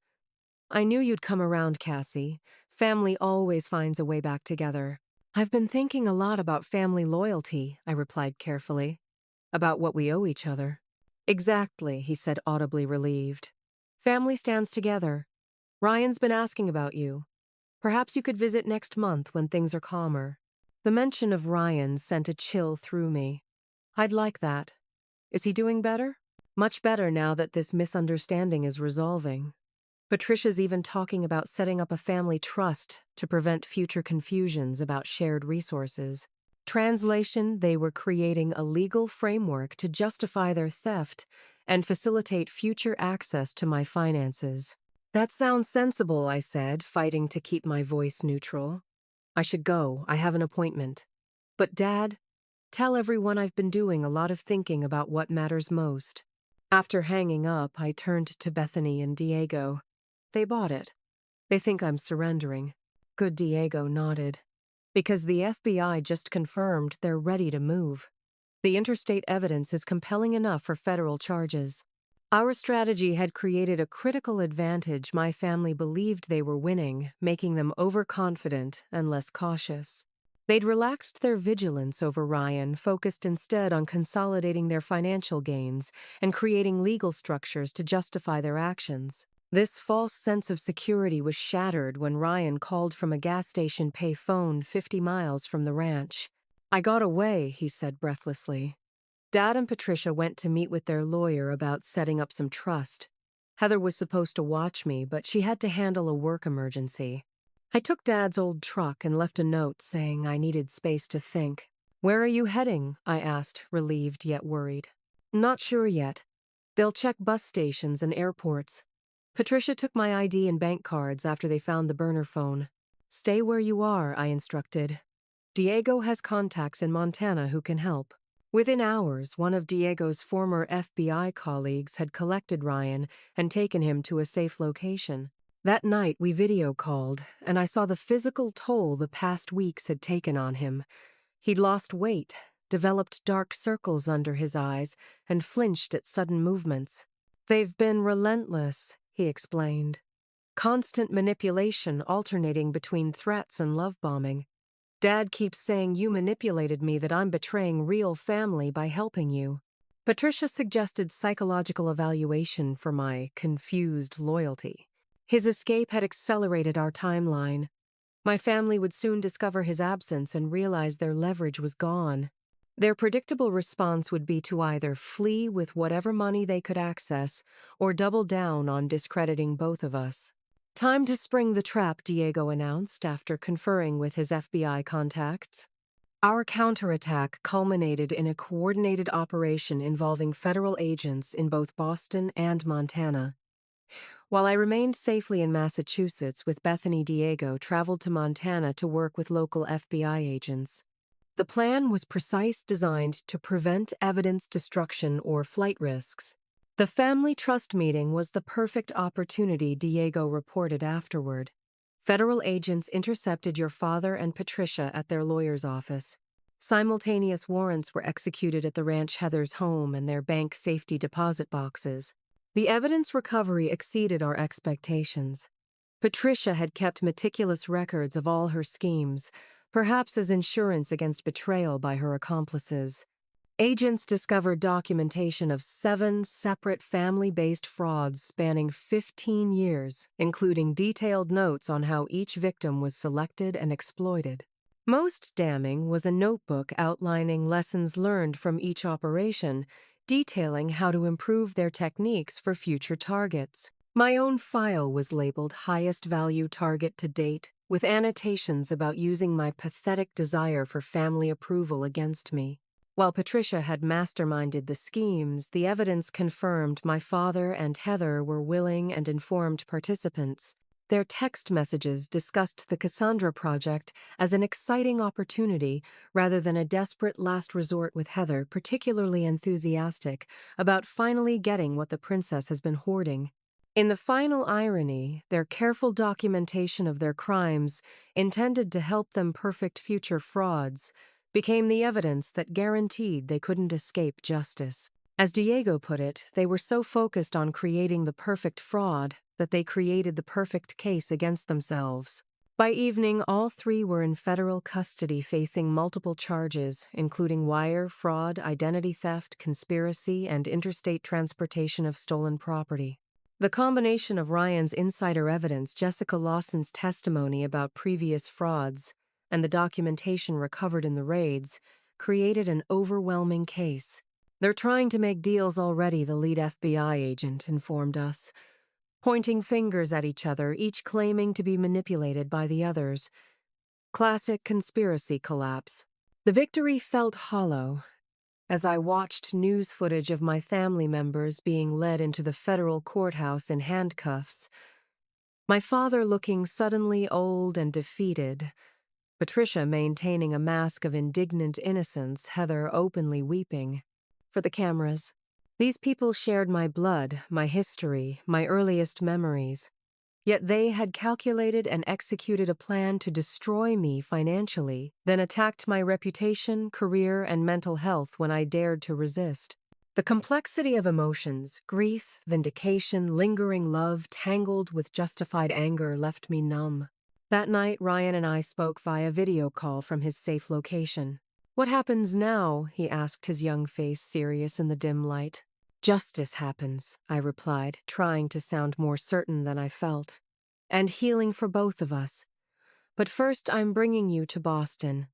"I knew you'd come around, Cassie. Family always finds a way back together." "I've been thinking a lot about family loyalty," I replied carefully. "About what we owe each other." "Exactly," he said, audibly relieved. "Family stands together. Ryan's been asking about you. Perhaps you could visit next month when things are calmer." The mention of Ryan sent a chill through me. "I'd like that. Is he doing better?" "Much better now that this misunderstanding is resolving. Patricia's even talking about setting up a family trust to prevent future confusions about shared resources." Translation: they were creating a legal framework to justify their theft and facilitate future access to my finances. "That sounds sensible," I said, fighting to keep my voice neutral. "I should go. I have an appointment." "But Dad, tell everyone I've been doing a lot of thinking about what matters most." After hanging up, I turned to Bethany and Diego. "They bought it. They think I'm surrendering." Good, Diego nodded. "Because the FBI just confirmed they're ready to move. The interstate evidence is compelling enough for federal charges." Our strategy had created a critical advantage. My family believed they were winning, making them overconfident and less cautious. They'd relaxed their vigilance over Ryan, focused instead on consolidating their financial gains and creating legal structures to justify their actions. This false sense of security was shattered when Ryan called from a gas station pay phone 50 miles from the ranch. "I got away," he said breathlessly. "Dad and Patricia went to meet with their lawyer about setting up some trust. Heather was supposed to watch me, but she had to handle a work emergency. I took Dad's old truck and left a note saying I needed space to think." "Where are you heading?" I asked, relieved yet worried. "Not sure yet. They'll check bus stations and airports. Patricia took my ID and bank cards after they found the burner phone." "Stay where you are," I instructed. "Diego has contacts in Montana who can help." Within hours, one of Diego's former FBI colleagues had collected Ryan and taken him to a safe location. That night we video called, and I saw the physical toll the past weeks had taken on him. He'd lost weight, developed dark circles under his eyes, and flinched at sudden movements. "They've been relentless," he explained. "Constant manipulation alternating between threats and love bombing. Dad keeps saying you manipulated me, that I'm betraying real family by helping you." Patricia suggested psychological evaluation for my confused loyalty. His escape had accelerated our timeline. My family would soon discover his absence and realize their leverage was gone. Their predictable response would be to either flee with whatever money they could access or double down on discrediting both of us. "Time to spring the trap," Diego announced after conferring with his FBI contacts. Our counterattack culminated in a coordinated operation involving federal agents in both Boston and Montana. While I remained safely in Massachusetts with Bethany, Diego traveled to Montana to work with local FBI agents. The plan was precise, designed to prevent evidence destruction or flight risks. "The family trust meeting was the perfect opportunity," Diego reported afterward. "Federal agents intercepted your father and Patricia at their lawyer's office. Simultaneous warrants were executed at the Ranch Heather's home and their bank safety deposit boxes. The evidence recovery exceeded our expectations. Patricia had kept meticulous records of all her schemes, perhaps as insurance against betrayal by her accomplices. Agents discovered documentation of 7 separate family-based frauds spanning 15 years, including detailed notes on how each victim was selected and exploited. Most damning was a notebook outlining lessons learned from each operation, detailing how to improve their techniques for future targets. My own file was labeled highest value target to date, with annotations about using my pathetic desire for family approval against me. While Patricia had masterminded the schemes, the evidence confirmed my father and Heather were willing and informed participants. Their text messages discussed the Cassandra project as an exciting opportunity rather than a desperate last resort, with Heather particularly enthusiastic about finally getting what the princess has been hoarding. In the final irony, their careful documentation of their crimes, intended to help them perfect future frauds, became the evidence that guaranteed they couldn't escape justice. As Diego put it, they were so focused on creating the perfect fraud that they created the perfect case against themselves. By evening, all 3 were in federal custody facing multiple charges, including wire fraud, identity theft, conspiracy, and interstate transportation of stolen property. The combination of Ryan's insider evidence, Jessica Lawson's testimony about previous frauds, and the documentation recovered in the raids created an overwhelming case. "They're trying to make deals already," the lead FBI agent informed us, pointing fingers at each other, each claiming to be manipulated by the others. Classic conspiracy collapse. The victory felt hollow as I watched news footage of my family members being led into the federal courthouse in handcuffs. My father looking suddenly old and defeated, Patricia maintaining a mask of indignant innocence, Heather openly weeping. For the cameras. These people shared my blood, my history, my earliest memories. Yet they had calculated and executed a plan to destroy me financially, then attacked my reputation, career, and mental health when I dared to resist. The complexity of emotions, grief, vindication, lingering love, tangled with justified anger, left me numb. That night, Ryan and I spoke via video call from his safe location. "What happens now?" he asked, his young face serious in the dim light. "Justice happens," I replied, trying to sound more certain than I felt. "And healing for both of us. But first, I'm bringing you to Boston.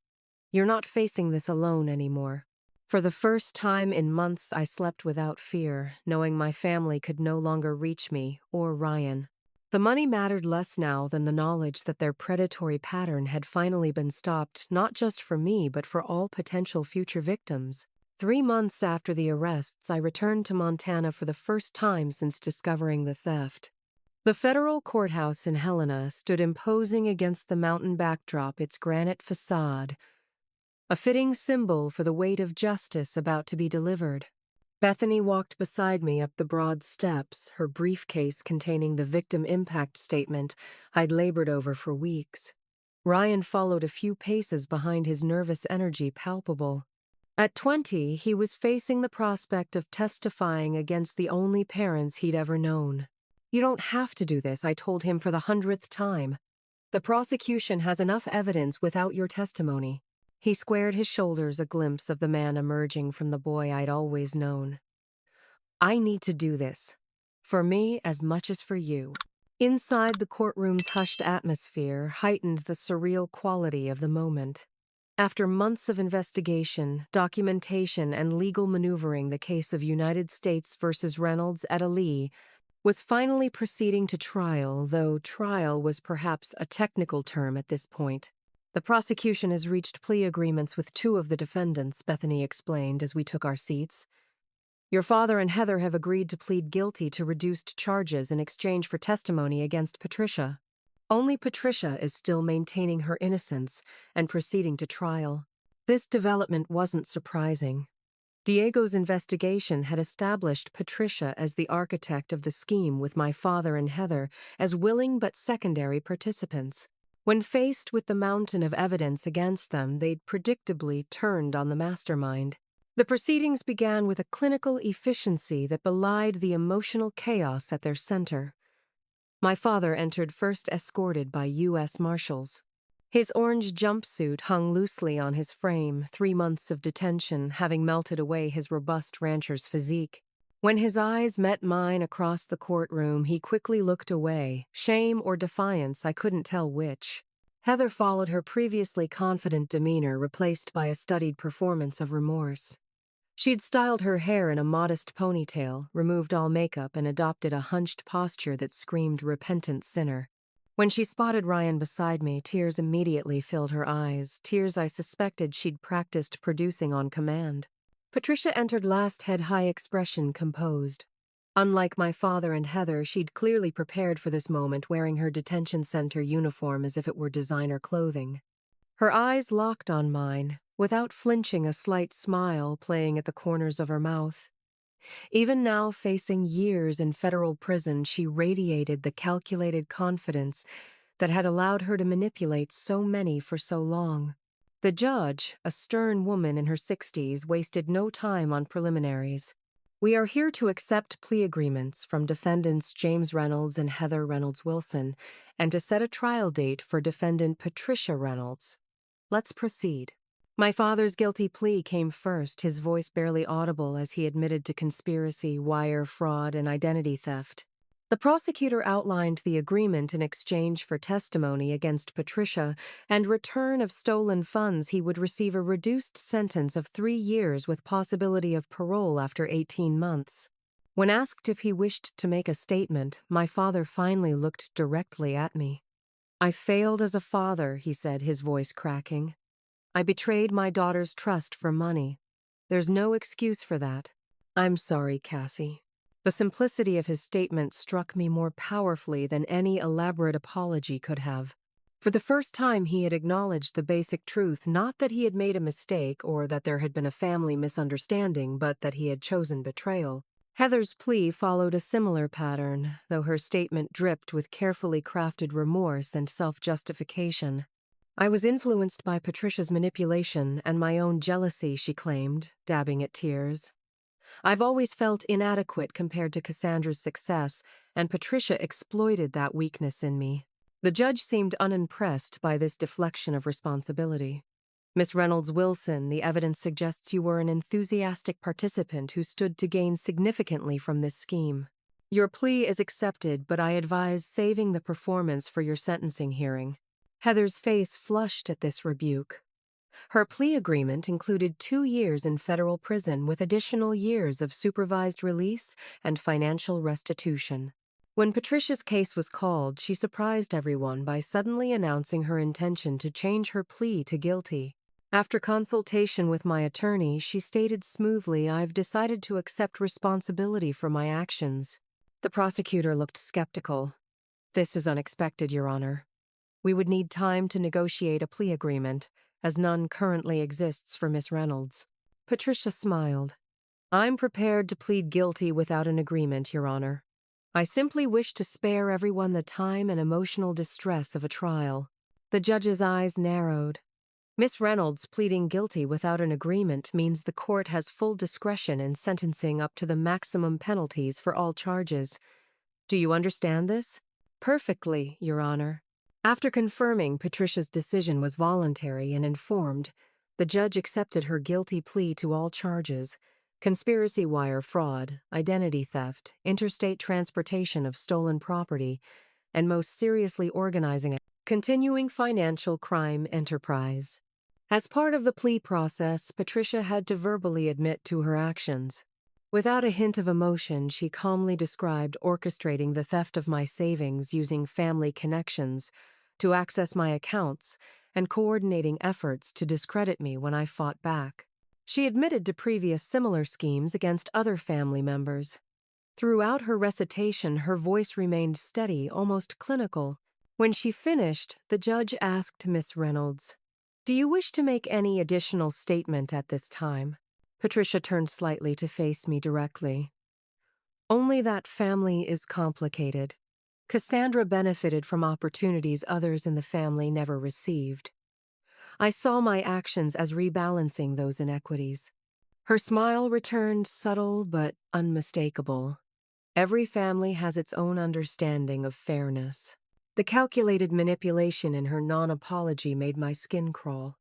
You're not facing this alone anymore." For the first time in months, I slept without fear, knowing my family could no longer reach me or Ryan. The money mattered less now than the knowledge that their predatory pattern had finally been stopped, not just for me, but for all potential future victims. 3 months after the arrests, I returned to Montana for the first time since discovering the theft. The federal courthouse in Helena stood imposing against the mountain backdrop, its granite facade, a fitting symbol for the weight of justice about to be delivered. Bethany walked beside me up the broad steps, her briefcase containing the victim impact statement I'd labored over for weeks. Ryan followed a few paces behind, his nervous energy palpable. At 20, he was facing the prospect of testifying against the only parents he'd ever known. "You don't have to do this," I told him for the 100th time. "The prosecution has enough evidence without your testimony." He squared his shoulders, a glimpse of the man emerging from the boy I'd always known. "I need to do this. For me as much as for you." Inside, the courtroom's hushed atmosphere heightened the surreal quality of the moment. After months of investigation, documentation, and legal maneuvering, the case of United States versus Reynolds et al. Was finally proceeding to trial, though trial was perhaps a technical term at this point. "The prosecution has reached plea agreements with two of the defendants," Bethany explained as we took our seats. "Your father and Heather have agreed to plead guilty to reduced charges in exchange for testimony against Patricia. Only Patricia is still maintaining her innocence and proceeding to trial." This development wasn't surprising. Diego's investigation had established Patricia as the architect of the scheme, with my father and Heather as willing but secondary participants. When faced with the mountain of evidence against them, they'd predictably turned on the mastermind. The proceedings began with a clinical efficiency that belied the emotional chaos at their center. My father entered first, escorted by U.S. Marshals. His orange jumpsuit hung loosely on his frame, 3 months of detention having melted away his robust rancher's physique. When his eyes met mine across the courtroom, he quickly looked away, shame or defiance, I couldn't tell which. Heather followed, her previously confident demeanor replaced by a studied performance of remorse. She'd styled her hair in a modest ponytail, removed all makeup, and adopted a hunched posture that screamed repentant sinner. When she spotted Ryan beside me, tears immediately filled her eyes, tears I suspected she'd practiced producing on command. Patricia entered last, head high, expression composed. Unlike my father and Heather, she'd clearly prepared for this moment, wearing her detention center uniform as if it were designer clothing. Her eyes locked on mine, without flinching, a slight smile playing at the corners of her mouth. Even now, facing years in federal prison, she radiated the calculated confidence that had allowed her to manipulate so many for so long. The judge, a stern woman in her 60s, wasted no time on preliminaries. "We are here to accept plea agreements from defendants James Reynolds and Heather Reynolds Wilson, and to set a trial date for defendant Patricia Reynolds. Let's proceed." My father's guilty plea came first, his voice barely audible as he admitted to conspiracy, wire fraud, and identity theft. The prosecutor outlined the agreement: in exchange for testimony against Patricia and return of stolen funds, he would receive a reduced sentence of 3 years with possibility of parole after 18 months. When asked if he wished to make a statement, my father finally looked directly at me. "I failed as a father," he said, his voice cracking. "I betrayed my daughter's trust for money. There's no excuse for that. I'm sorry, Cassie." The simplicity of his statement struck me more powerfully than any elaborate apology could have. For the first time, he had acknowledged the basic truth, not that he had made a mistake or that there had been a family misunderstanding, but that he had chosen betrayal. Heather's plea followed a similar pattern, though her statement dripped with carefully crafted remorse and self-justification. "I was influenced by Patricia's manipulation and my own jealousy," she claimed, dabbing at tears. "I've always felt inadequate compared to Cassandra's success, and Patricia exploited that weakness in me." The judge seemed unimpressed by this deflection of responsibility. "Miss Reynolds Wilson, the evidence suggests you were an enthusiastic participant who stood to gain significantly from this scheme. Your plea is accepted, but I advise saving the performance for your sentencing hearing." Heather's face flushed at this rebuke. Her plea agreement included 2 years in federal prison with additional years of supervised release and financial restitution. When Patricia's case was called, she surprised everyone by suddenly announcing her intention to change her plea to guilty. After consultation with my attorney, she stated smoothly, "I've decided to accept responsibility for my actions." The prosecutor looked skeptical. "This is unexpected, Your Honor. We would need time to negotiate a plea agreement, as none currently exists for Miss Reynolds." Patricia smiled. I'm prepared to plead guilty without an agreement, Your Honor. I simply wish to spare everyone the time and emotional distress of a trial. The judge's eyes narrowed. Miss Reynolds pleading guilty without an agreement means the court has full discretion in sentencing up to the maximum penalties for all charges. Do you understand this? Perfectly, Your Honor. After confirming Patricia's decision was voluntary and informed, the judge accepted her guilty plea to all charges: conspiracy wire fraud, identity theft, interstate transportation of stolen property, and most seriously organizing a continuing financial crime enterprise. As part of the plea process, Patricia had to verbally admit to her actions. Without a hint of emotion, she calmly described orchestrating the theft of my savings using family connections to access my accounts and coordinating efforts to discredit me when I fought back. She admitted to previous similar schemes against other family members. Throughout her recitation, her voice remained steady, almost clinical. When she finished, the judge asked Miss Reynolds, "Do you wish to make any additional statement at this time?" Patricia turned slightly to face me directly. "Only that family is complicated. Cassandra benefited from opportunities others in the family never received. I saw my actions as rebalancing those inequities." Her smile returned, subtle but unmistakable. Every family has its own understanding of fairness. The calculated manipulation in her non-apology made my skin crawl.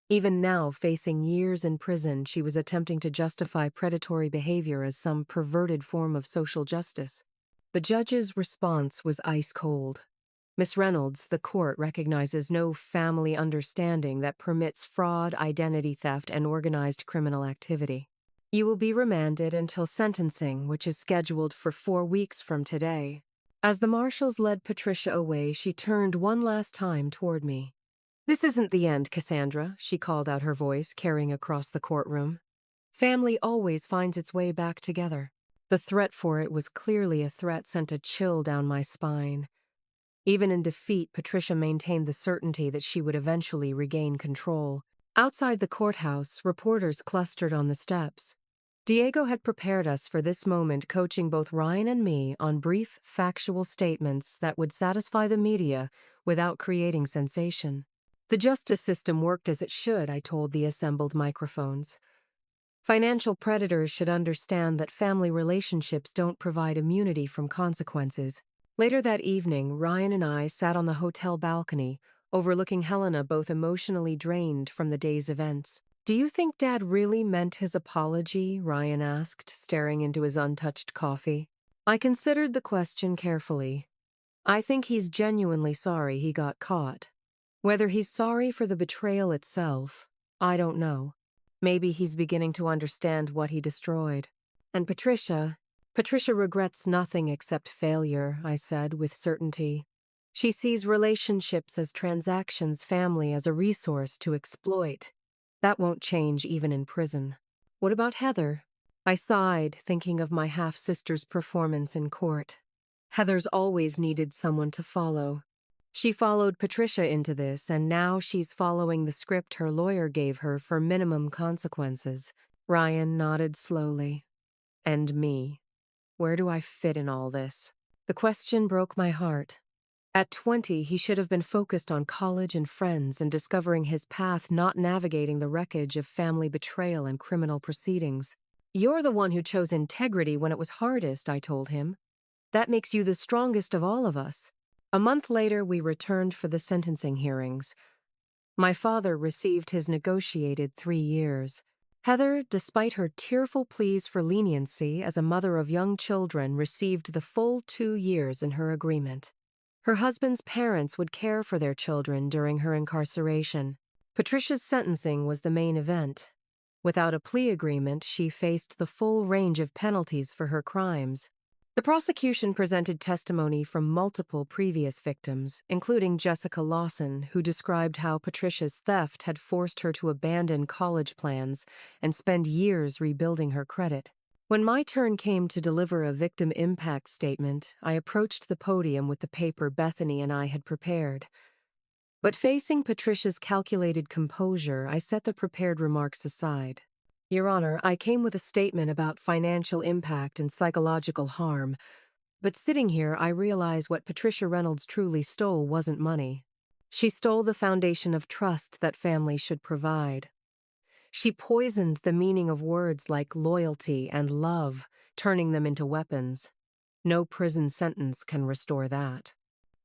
Even now, facing years in prison, she was attempting to justify predatory behavior as some perverted form of social justice. The judge's response was ice cold. "Miss Reynolds, the court recognizes no family understanding that permits fraud, identity theft, and organized criminal activity. You will be remanded until sentencing, which is scheduled for 4 weeks from today." As the marshals led Patricia away, she turned one last time toward me. "This isn't the end, Cassandra," she called out, her voice carrying across the courtroom. "Family always finds its way back together." The threat for it was clearly a threat sent a chill down my spine. Even in defeat, Patricia maintained the certainty that she would eventually regain control. Outside the courthouse, reporters clustered on the steps. Diego had prepared us for this moment, coaching both Ryan and me on brief, factual statements that would satisfy the media without creating sensation. The justice system worked as it should, I told the assembled microphones. Financial predators should understand that family relationships don't provide immunity from consequences. Later that evening, Ryan and I sat on the hotel balcony, overlooking Helena, both emotionally drained from the day's events. "Do you think Dad really meant his apology?" Ryan asked, staring into his untouched coffee. I considered the question carefully. I think he's genuinely sorry he got caught. Whether he's sorry for the betrayal itself, I don't know. Maybe he's beginning to understand what he destroyed. And Patricia regrets nothing except failure, I said with certainty. She sees relationships as transactions, family as a resource to exploit. That won't change even in prison. What about Heather? I sighed, thinking of my half-sister's performance in court. Heather's always needed someone to follow. She followed Patricia into this, and now she's following the script her lawyer gave her for minimum consequences. Ryan nodded slowly. And me. Where do I fit in all this? The question broke my heart. At 20, he should have been focused on college and friends and discovering his path, not navigating the wreckage of family betrayal and criminal proceedings. "You're the one who chose integrity when it was hardest," I told him. "That makes you the strongest of all of us." A month later, we returned for the sentencing hearings. My father received his negotiated 3 years. Heather, despite her tearful pleas for leniency as a mother of young children, received the full 2 years in her agreement. Her husband's parents would care for their children during her incarceration. Patricia's sentencing was the main event. Without a plea agreement, she faced the full range of penalties for her crimes. The prosecution presented testimony from multiple previous victims, including Jessica Lawson, who described how Patricia's theft had forced her to abandon college plans and spend years rebuilding her credit. When my turn came to deliver a victim impact statement, I approached the podium with the paper Bethany and I had prepared. But facing Patricia's calculated composure, I set the prepared remarks aside. Your Honor, I came with a statement about financial impact and psychological harm, but sitting here, I realize what Patricia Reynolds truly stole wasn't money. She stole the foundation of trust that families should provide. She poisoned the meaning of words like loyalty and love, turning them into weapons. No prison sentence can restore that.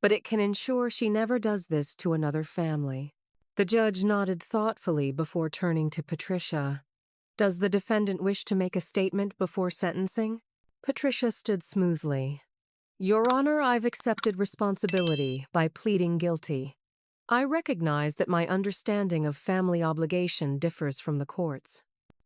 But it can ensure she never does this to another family. The judge nodded thoughtfully before turning to Patricia. Does the defendant wish to make a statement before sentencing? Patricia stood smoothly. Your Honor, I've accepted responsibility by pleading guilty. I recognize that my understanding of family obligation differs from the court's.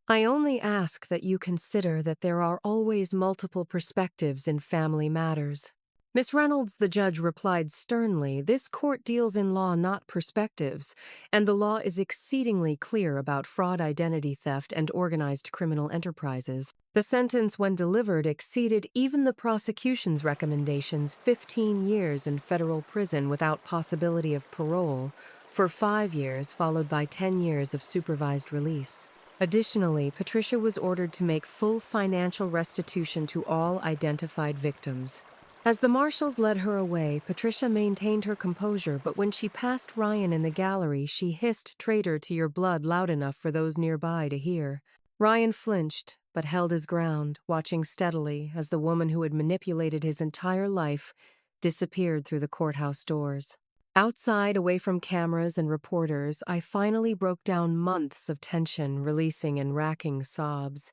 I only ask that you consider that there are always multiple perspectives in family matters. Miss Reynolds, the judge replied sternly, this court deals in law, not perspectives, and the law is exceedingly clear about fraud, identity theft, and organized criminal enterprises. The sentence, when delivered, exceeded even the prosecution's recommendations: 15 years in federal prison without possibility of parole, for 5 years, followed by 10 years of supervised release. Additionally, Patricia was ordered to make full financial restitution to all identified victims. As the marshals led her away, Patricia maintained her composure, but when she passed Ryan in the gallery, she hissed, "Traitor to your blood," loud enough for those nearby to hear. Ryan flinched, but held his ground, watching steadily as the woman who had manipulated his entire life disappeared through the courthouse doors. Outside, away from cameras and reporters, I finally broke down months of tension, releasing in racking sobs.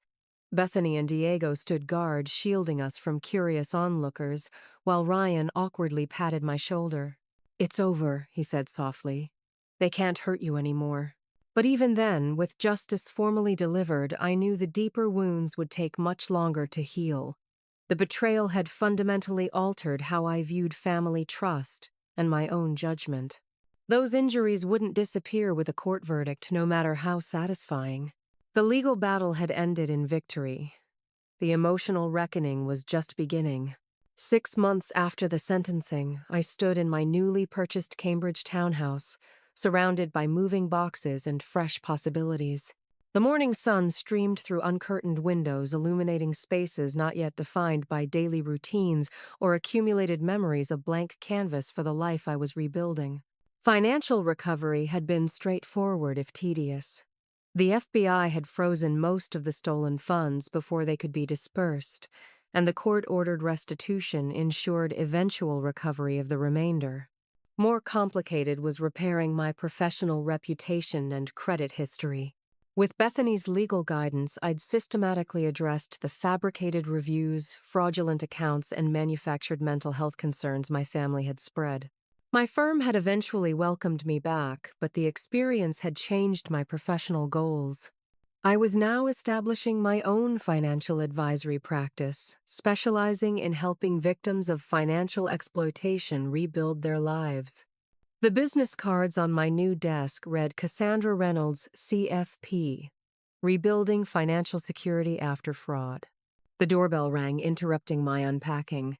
Bethany and Diego stood guard, shielding us from curious onlookers, while Ryan awkwardly patted my shoulder. "It's over," he said softly. "They can't hurt you anymore." But even then, with justice formally delivered, I knew the deeper wounds would take much longer to heal. The betrayal had fundamentally altered how I viewed family trust and my own judgment. Those injuries wouldn't disappear with a court verdict, no matter how satisfying. The legal battle had ended in victory. The emotional reckoning was just beginning. 6 months after the sentencing, I stood in my newly purchased Cambridge townhouse, surrounded by moving boxes and fresh possibilities. The morning sun streamed through uncurtained windows, illuminating spaces not yet defined by daily routines or accumulated memories, a blank canvas for the life I was rebuilding. Financial recovery had been straightforward if tedious. The FBI had frozen most of the stolen funds before they could be dispersed, and the court-ordered restitution ensured eventual recovery of the remainder. More complicated was repairing my professional reputation and credit history. With Bethany's legal guidance, I'd systematically addressed the fabricated reviews, fraudulent accounts, and manufactured mental health concerns my family had spread. My firm had eventually welcomed me back, but the experience had changed my professional goals. I was now establishing my own financial advisory practice, specializing in helping victims of financial exploitation rebuild their lives. The business cards on my new desk read Cassandra Reynolds, CFP, Rebuilding Financial Security After Fraud. The doorbell rang, interrupting my unpacking.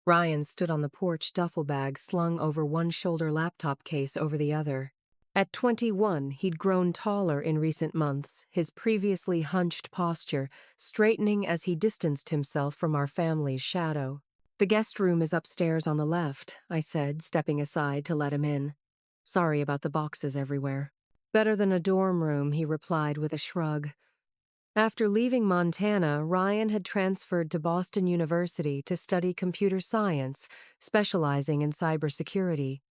Ryan stood on the porch, duffel bag slung over one shoulder, laptop case over the other. At 21, he'd grown taller in recent months, his previously hunched posture straightening as he distanced himself from our family's shadow. "The guest room is upstairs on the left," I said, stepping aside to let him in. "Sorry about the boxes everywhere." "Better than a dorm room," he replied with a shrug. After leaving Montana, Ryan had transferred to Boston University to study computer science, specializing in cybersecurity.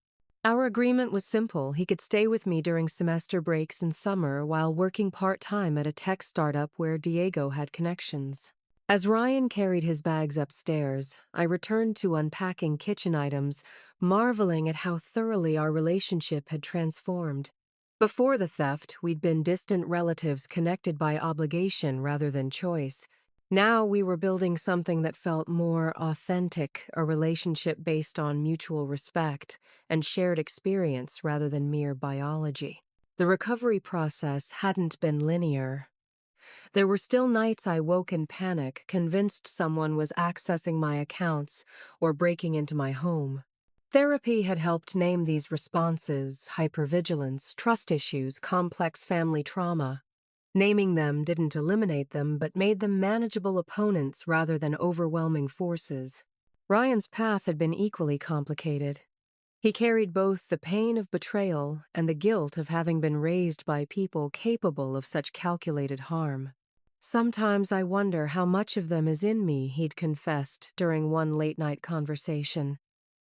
Our agreement was simple. He could stay with me during semester breaks in summer while working part-time at a tech startup where Diego had connections. As Ryan carried his bags upstairs, I returned to unpacking kitchen items, marveling at how thoroughly our relationship had transformed. Before the theft, we'd been distant relatives connected by obligation rather than choice. Now we were building something that felt more authentic, a relationship based on mutual respect and shared experience rather than mere biology. The recovery process hadn't been linear. There were still nights I woke in panic, convinced someone was accessing my accounts or breaking into my home. Therapy had helped name these responses: hypervigilance, trust issues, complex family trauma. Naming them didn't eliminate them, but made them manageable opponents rather than overwhelming forces. Ryan's path had been equally complicated. He carried both the pain of betrayal and the guilt of having been raised by people capable of such calculated harm. Sometimes I wonder how much of them is in me, he'd confessed during one late-night conversation.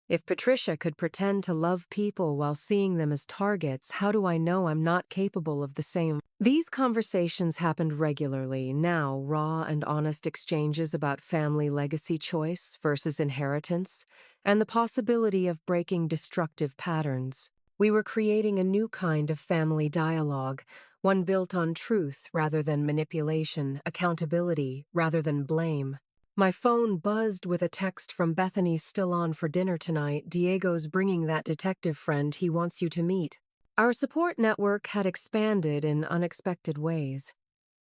If Patricia could pretend to love people while seeing them as targets, how do I know I'm not capable of the same? These conversations happened regularly, now raw and honest exchanges about family legacy choice versus inheritance, and the possibility of breaking destructive patterns. We were creating a new kind of family dialogue, one built on truth rather than manipulation, accountability rather than blame. My phone buzzed with a text from Bethany's still on for dinner tonight. Diego's bringing that detective friend he wants you to meet. Our support network had expanded in unexpected ways.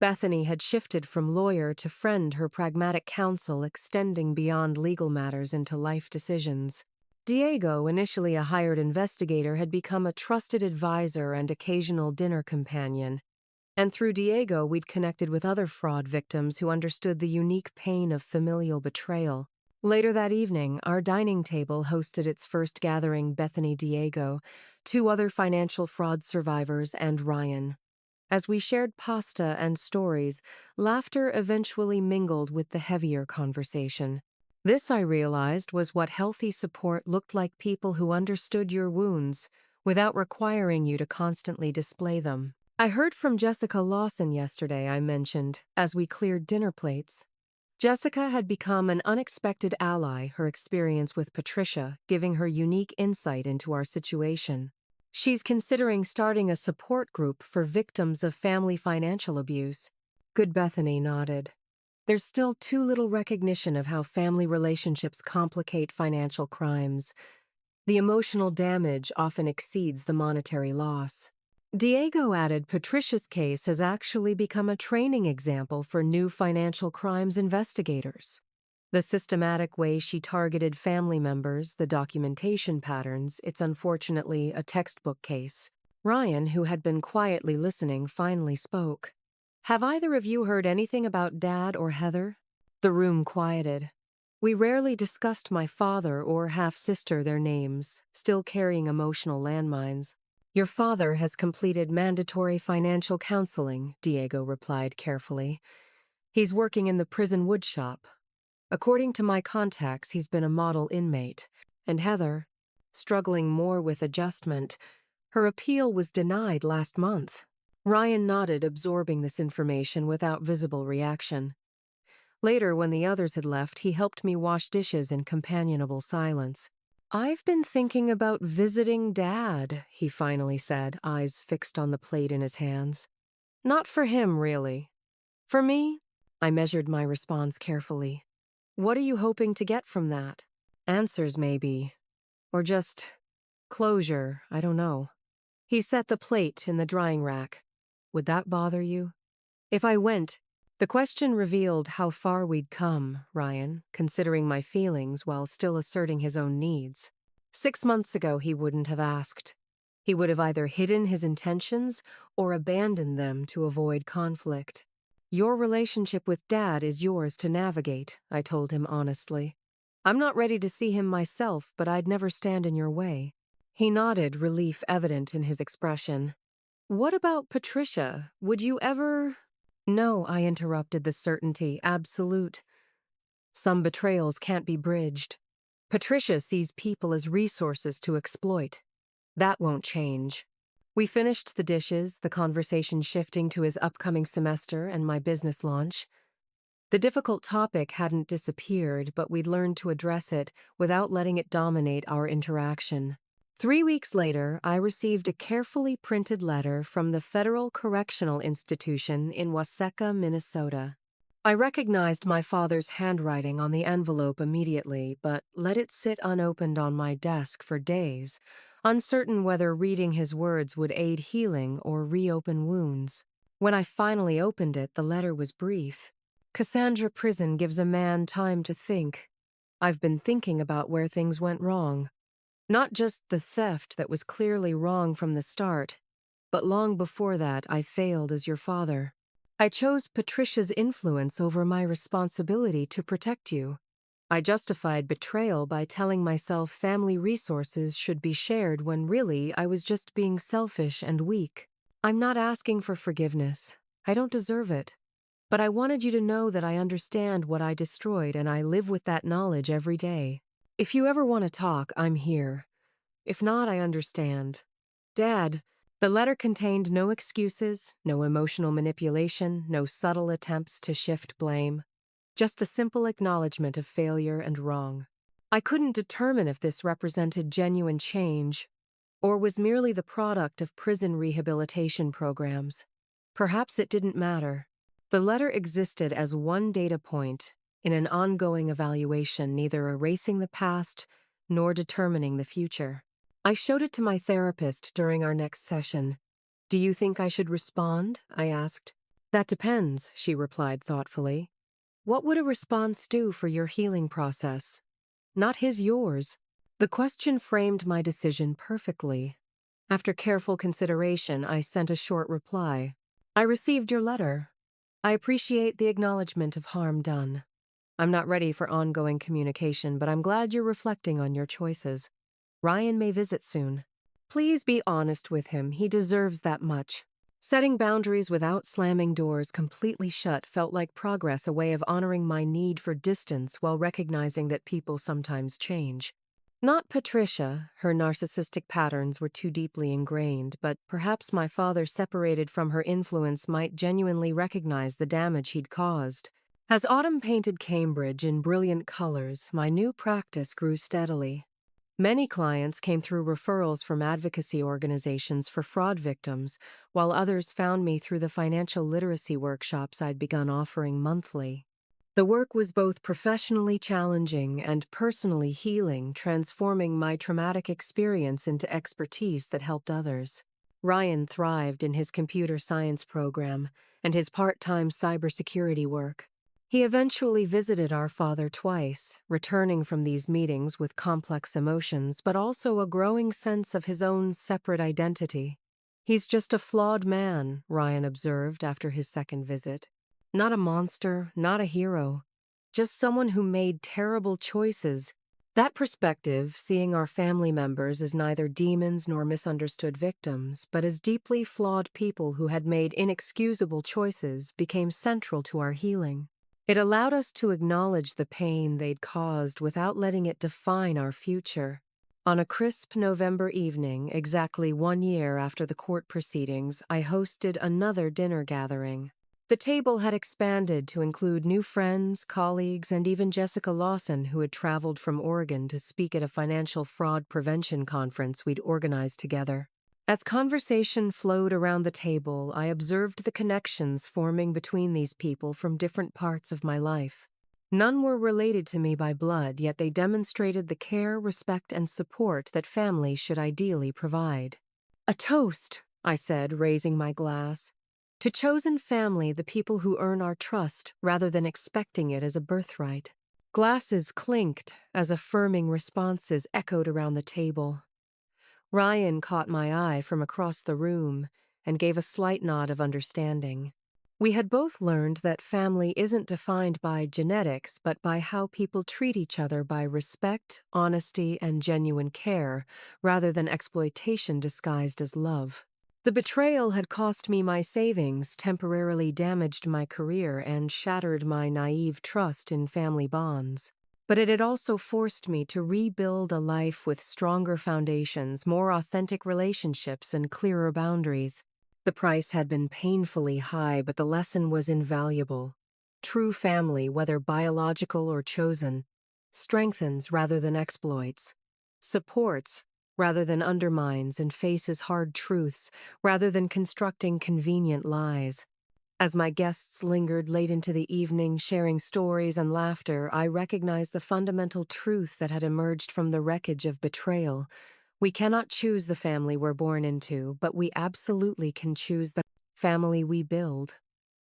Bethany had shifted from lawyer to friend, her pragmatic counsel extending beyond legal matters into life decisions. Diego, initially a hired investigator, had become a trusted advisor and occasional dinner companion. And through Diego, we'd connected with other fraud victims who understood the unique pain of familial betrayal. Later that evening, our dining table hosted its first gathering: Bethany, Diego, two other financial fraud survivors, and Ryan. As we shared pasta and stories, laughter eventually mingled with the heavier conversation. This, I realized, was what healthy support looked like: people who understood your wounds without requiring you to constantly display them. I heard from Jessica Lawson yesterday, I mentioned, as we cleared dinner plates. Jessica had become an unexpected ally, her experience with Patricia giving her unique insight into our situation. She's considering starting a support group for victims of family financial abuse. Good Bethany nodded. There's still too little recognition of how family relationships complicate financial crimes. The emotional damage often exceeds the monetary loss. Diego added Patricia's case has actually become a training example for new financial crimes investigators. The systematic way she targeted family members, the documentation patterns, it's unfortunately a textbook case. Ryan, who had been quietly listening, finally spoke. Have either of you heard anything about Dad or Heather? The room quieted. We rarely discussed my father or half-sister, their names, still carrying emotional landmines. Your father has completed mandatory financial counseling, Diego replied carefully. He's working in the prison woodshop. According to my contacts, he's been a model inmate. And Heather, struggling more with adjustment, her appeal was denied last month. Ryan nodded, absorbing this information without visible reaction. Later, when the others had left, he helped me wash dishes in companionable silence. I've been thinking about visiting Dad, he finally said, eyes fixed on the plate in his hands. Not for him, really. For me? I measured my response carefully. What are you hoping to get from that? Answers, maybe. Or just closure, I don't know. He set the plate in the drying rack. Would that bother you? If I went, the question revealed how far we'd come, Ryan, considering my feelings while still asserting his own needs. 6 months ago, he wouldn't have asked. He would have either hidden his intentions or abandoned them to avoid conflict. Your relationship with Dad is yours to navigate, I told him honestly. I'm not ready to see him myself, but I'd never stand in your way. He nodded, relief evident in his expression. What about Patricia? Would you ever... No, I interrupted, the certainty absolute. Some betrayals can't be bridged. Patricia sees people as resources to exploit. That won't change. We finished the dishes, the conversation shifting to his upcoming semester and my business launch. The difficult topic hadn't disappeared, but we'd learned to address it without letting it dominate our interaction. 3 weeks later, I received a carefully printed letter from the Federal Correctional Institution in Waseca, Minnesota. I recognized my father's handwriting on the envelope immediately, but let it sit unopened on my desk for days, uncertain whether reading his words would aid healing or reopen wounds. When I finally opened it, the letter was brief. Cassandra, prison gives a man time to think. I've been thinking about where things went wrong. Not just the theft that was clearly wrong from the start, but long before that I failed as your father. I chose Patricia's influence over my responsibility to protect you. I justified betrayal by telling myself family resources should be shared when really I was just being selfish and weak. I'm not asking for forgiveness. I don't deserve it. But I wanted you to know that I understand what I destroyed and I live with that knowledge every day. If you ever want to talk, I'm here. If not, I understand. Dad, the letter contained no excuses, no emotional manipulation, no subtle attempts to shift blame. Just a simple acknowledgement of failure and wrong. I couldn't determine if this represented genuine change or was merely the product of prison rehabilitation programs. Perhaps it didn't matter. The letter existed as one data point in an ongoing evaluation, neither erasing the past nor determining the future. I showed it to my therapist during our next session. Do you think I should respond? I asked. That depends, she replied thoughtfully. What would a response do for your healing process? Not yours. The question framed my decision perfectly. After careful consideration, I sent a short reply. I received your letter. I appreciate the acknowledgement of harm done. I'm not ready for ongoing communication, but I'm glad you're reflecting on your choices. Ryan may visit soon. Please be honest with him. He deserves that much. Setting boundaries without slamming doors completely shut felt like progress, a way of honoring my need for distance while recognizing that people sometimes change. Not Patricia, her narcissistic patterns were too deeply ingrained, but perhaps my father, separated from her influence, might genuinely recognize the damage he'd caused. As autumn painted Cambridge in brilliant colors, my new practice grew steadily. Many clients came through referrals from advocacy organizations for fraud victims, while others found me through the financial literacy workshops I'd begun offering monthly. The work was both professionally challenging and personally healing, transforming my traumatic experience into expertise that helped others. Ryan thrived in his computer science program and his part-time cybersecurity work. He eventually visited our father twice, returning from these meetings with complex emotions, but also a growing sense of his own separate identity. He's just a flawed man, Ryan observed after his second visit. Not a monster, not a hero, just someone who made terrible choices. That perspective, seeing our family members as neither demons nor misunderstood victims, but as deeply flawed people who had made inexcusable choices, became central to our healing. It allowed us to acknowledge the pain they'd caused without letting it define our future. On a crisp November evening, exactly 1 year after the court proceedings, I hosted another dinner gathering. The table had expanded to include new friends, colleagues, and even Jessica Lawson, who had traveled from Oregon to speak at a financial fraud prevention conference we'd organized together. As conversation flowed around the table, I observed the connections forming between these people from different parts of my life. None were related to me by blood, yet they demonstrated the care, respect, and support that family should ideally provide. A toast, I said, raising my glass. To chosen family, the people who earn our trust rather than expecting it as a birthright. Glasses clinked as affirming responses echoed around the table. Ryan caught my eye from across the room and gave a slight nod of understanding. We had both learned that family isn't defined by genetics, but by how people treat each other, by respect, honesty, and genuine care, rather than exploitation disguised as love. The betrayal had cost me my savings, temporarily damaged my career, and shattered my naive trust in family bonds. But it had also forced me to rebuild a life with stronger foundations, more authentic relationships, and clearer boundaries. The price had been painfully high, but the lesson was invaluable. True family, whether biological or chosen, strengthens rather than exploits, supports rather than undermines, and faces hard truths rather than constructing convenient lies. As my guests lingered late into the evening, sharing stories and laughter, I recognized the fundamental truth that had emerged from the wreckage of betrayal. We cannot choose the family we're born into, but we absolutely can choose the family we build.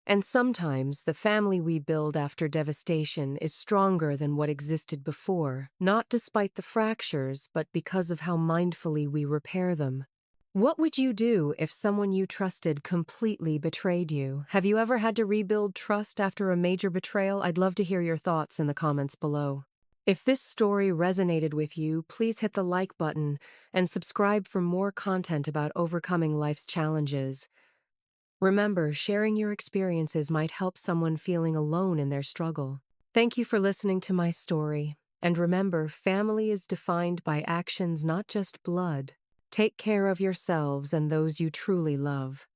And sometimes the family we build after devastation is stronger than what existed before, not despite the fractures, but because of how mindfully we repair them. What would you do if someone you trusted completely betrayed you? Have you ever had to rebuild trust after a major betrayal? I'd love to hear your thoughts in the comments below. If this story resonated with you, please hit the like button and subscribe for more content about overcoming life's challenges. Remember, sharing your experiences might help someone feeling alone in their struggle. Thank you for listening to my story. And remember, family is defined by actions, not just blood. Take care of yourselves and those you truly love.